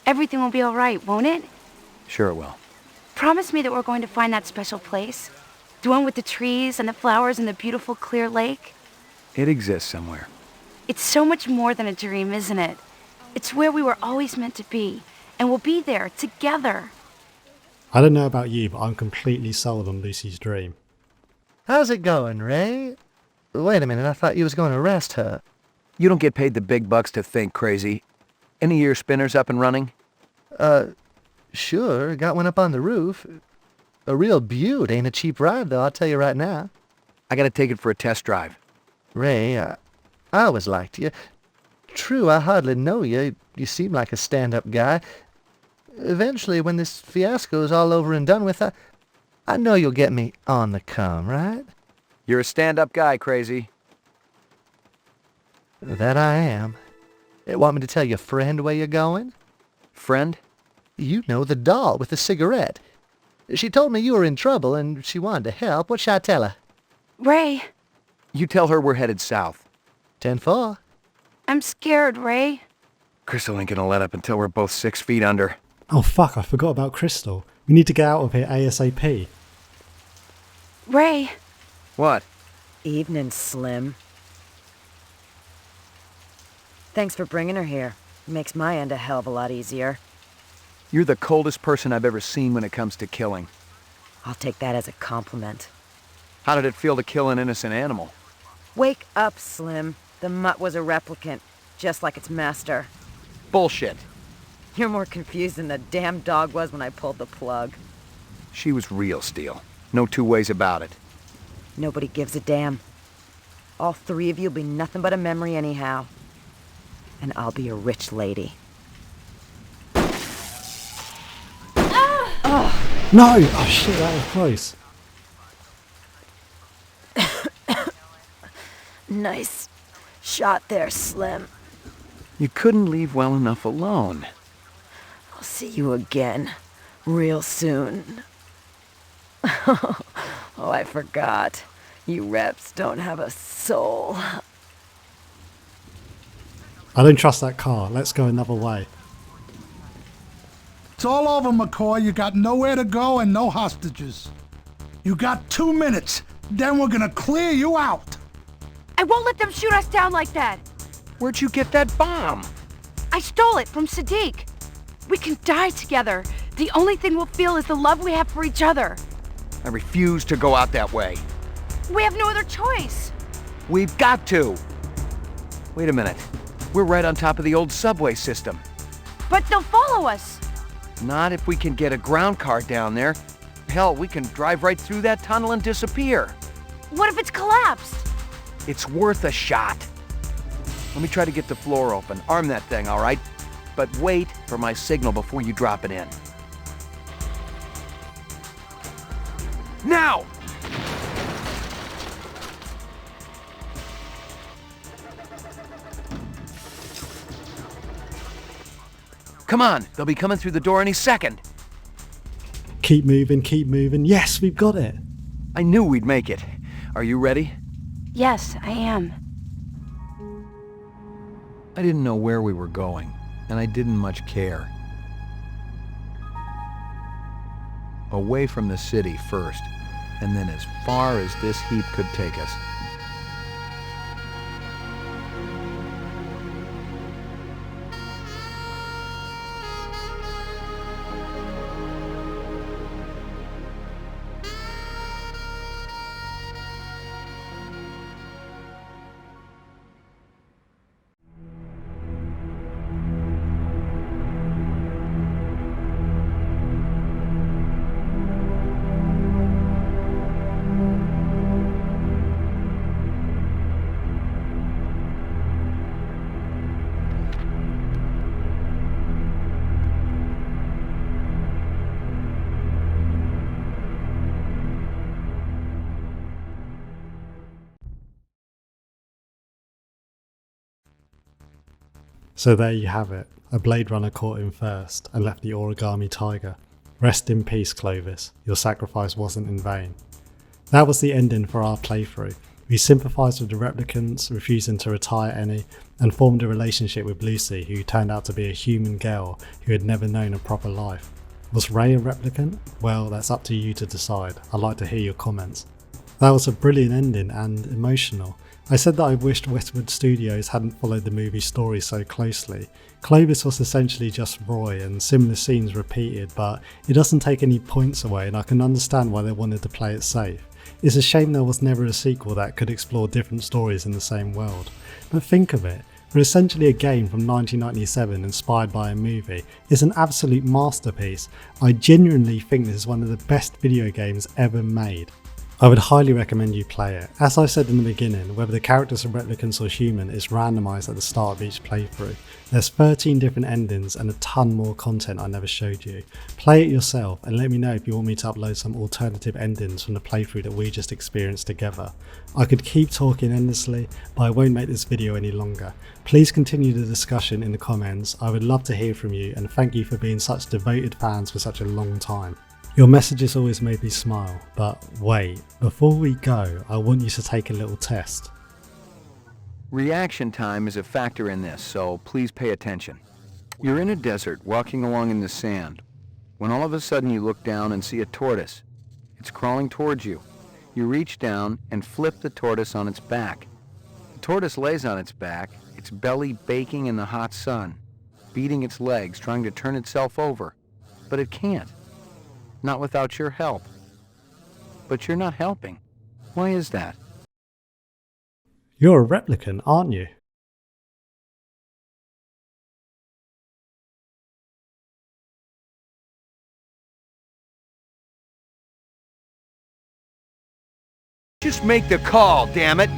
everything will be all right, won't it? Sure it will. Promise me that we're going to find that special place. The one with the trees and the flowers and the beautiful clear lake. It exists somewhere. It's so much more than a dream, isn't it? It's where we were always meant to be. And we'll be there, together. I don't know about you, but I'm completely sold on Lucy's dream. How's it going, Ray? Wait a minute, I thought you was going to arrest her. You don't get paid the big bucks to think, crazy. Any of your spinners up and running? Sure, got one up on the roof. A real beaut, ain't a cheap ride, though, I'll tell you right now. I gotta take it for a test drive. Ray, I always liked you. True, I hardly know you. You seem like a stand-up guy. Eventually, when this fiasco is all over and done with, I know you'll get me on the come, right? You're a stand-up guy, Crazy. That I am. Want me to tell your friend where you're going? Friend? You know, the doll with the cigarette. She told me you were in trouble and she wanted to help. What should I tell her? Ray, You tell her we're headed south. 10-4. I'm scared, Ray. Crystal ain't gonna let up until we're both 6 feet under. Oh fuck, I forgot about Crystal. We need to get out of here ASAP. Ray. What? Evening, Slim. Thanks for bringing her here. Makes my end a hell of a lot easier. You're the coldest person I've ever seen when it comes to killing. I'll take that as a compliment. How did it feel to kill an innocent animal? Wake up, Slim. The mutt was a replicant, just like its master. Bullshit. You're more confused than the damn dog was when I pulled the plug. She was real, Steel. No two ways about it. Nobody gives a damn. All three of you'll be nothing but a memory anyhow. And I'll be a rich lady. No! Oh shit, that was close. Nice shot there, Slim. You couldn't leave well enough alone. I'll see you again, real soon. Oh, I forgot. You reps don't have a soul. I don't trust that car. Let's go another way. It's all over, McCoy. You got nowhere to go and no hostages. You got 2 minutes. Then we're gonna clear you out. I won't let them shoot us down like that. Where'd you get that bomb? I stole it from Sadiq. We can die together. The only thing we'll feel is the love we have for each other. I refuse to go out that way. We have no other choice. We've got to. Wait a minute. We're right on top of the old subway system. But they'll follow us. Not if we can get a ground car down there. Hell, we can drive right through that tunnel and disappear. What if it's collapsed? It's worth a shot. Let me try to get the floor open. Arm that thing, all right? But wait for my signal before you drop it in. Now! Come on, they'll be coming through the door any second. Keep moving, keep moving. Yes, we've got it. I knew we'd make it. Are you ready? Yes, I am. I didn't know where we were going, and I didn't much care. Away from the city first, and then as far as this heap could take us. So there you have it. A Blade Runner caught him first and left the origami tiger. Rest in peace, Clovis. Your sacrifice wasn't in vain. That was the ending for our playthrough. We sympathised with the replicants, refusing to retire any, and formed a relationship with Lucy, who turned out to be a human girl who had never known a proper life. Was Ray a replicant? Well, that's up to you to decide. I'd like to hear your comments. That was a brilliant ending and emotional. I said that I wished Westwood Studios hadn't followed the movie story so closely. Clovis was essentially just Roy and similar scenes repeated, but it doesn't take any points away and I can understand why they wanted to play it safe. It's a shame there was never a sequel that could explore different stories in the same world. But think of it, for essentially a game from 1997 inspired by a movie, it's an absolute masterpiece. I genuinely think this is one of the best video games ever made. I would highly recommend you play it. As I said in the beginning, whether the characters are replicants or human is randomised at the start of each playthrough. There's 13 different endings and a ton more content I never showed you. Play it yourself and let me know if you want me to upload some alternative endings from the playthrough that we just experienced together. I could keep talking endlessly, but I won't make this video any longer. Please continue the discussion in the comments. I would love to hear from you and thank you for being such devoted fans for such a long time. Your messages always made me smile, but wait, before we go, I want you to take a little test. Reaction time is a factor in this, so please pay attention. You're in a desert, walking along in the sand, when all of a sudden you look down and see a tortoise. It's crawling towards you. You reach down and flip the tortoise on its back. The tortoise lays on its back, its belly baking in the hot sun, beating its legs, trying to turn itself over, but it can't. Not without your help. But you're not helping. Why is that? You're a replicant, aren't you? Just make the call, damn it!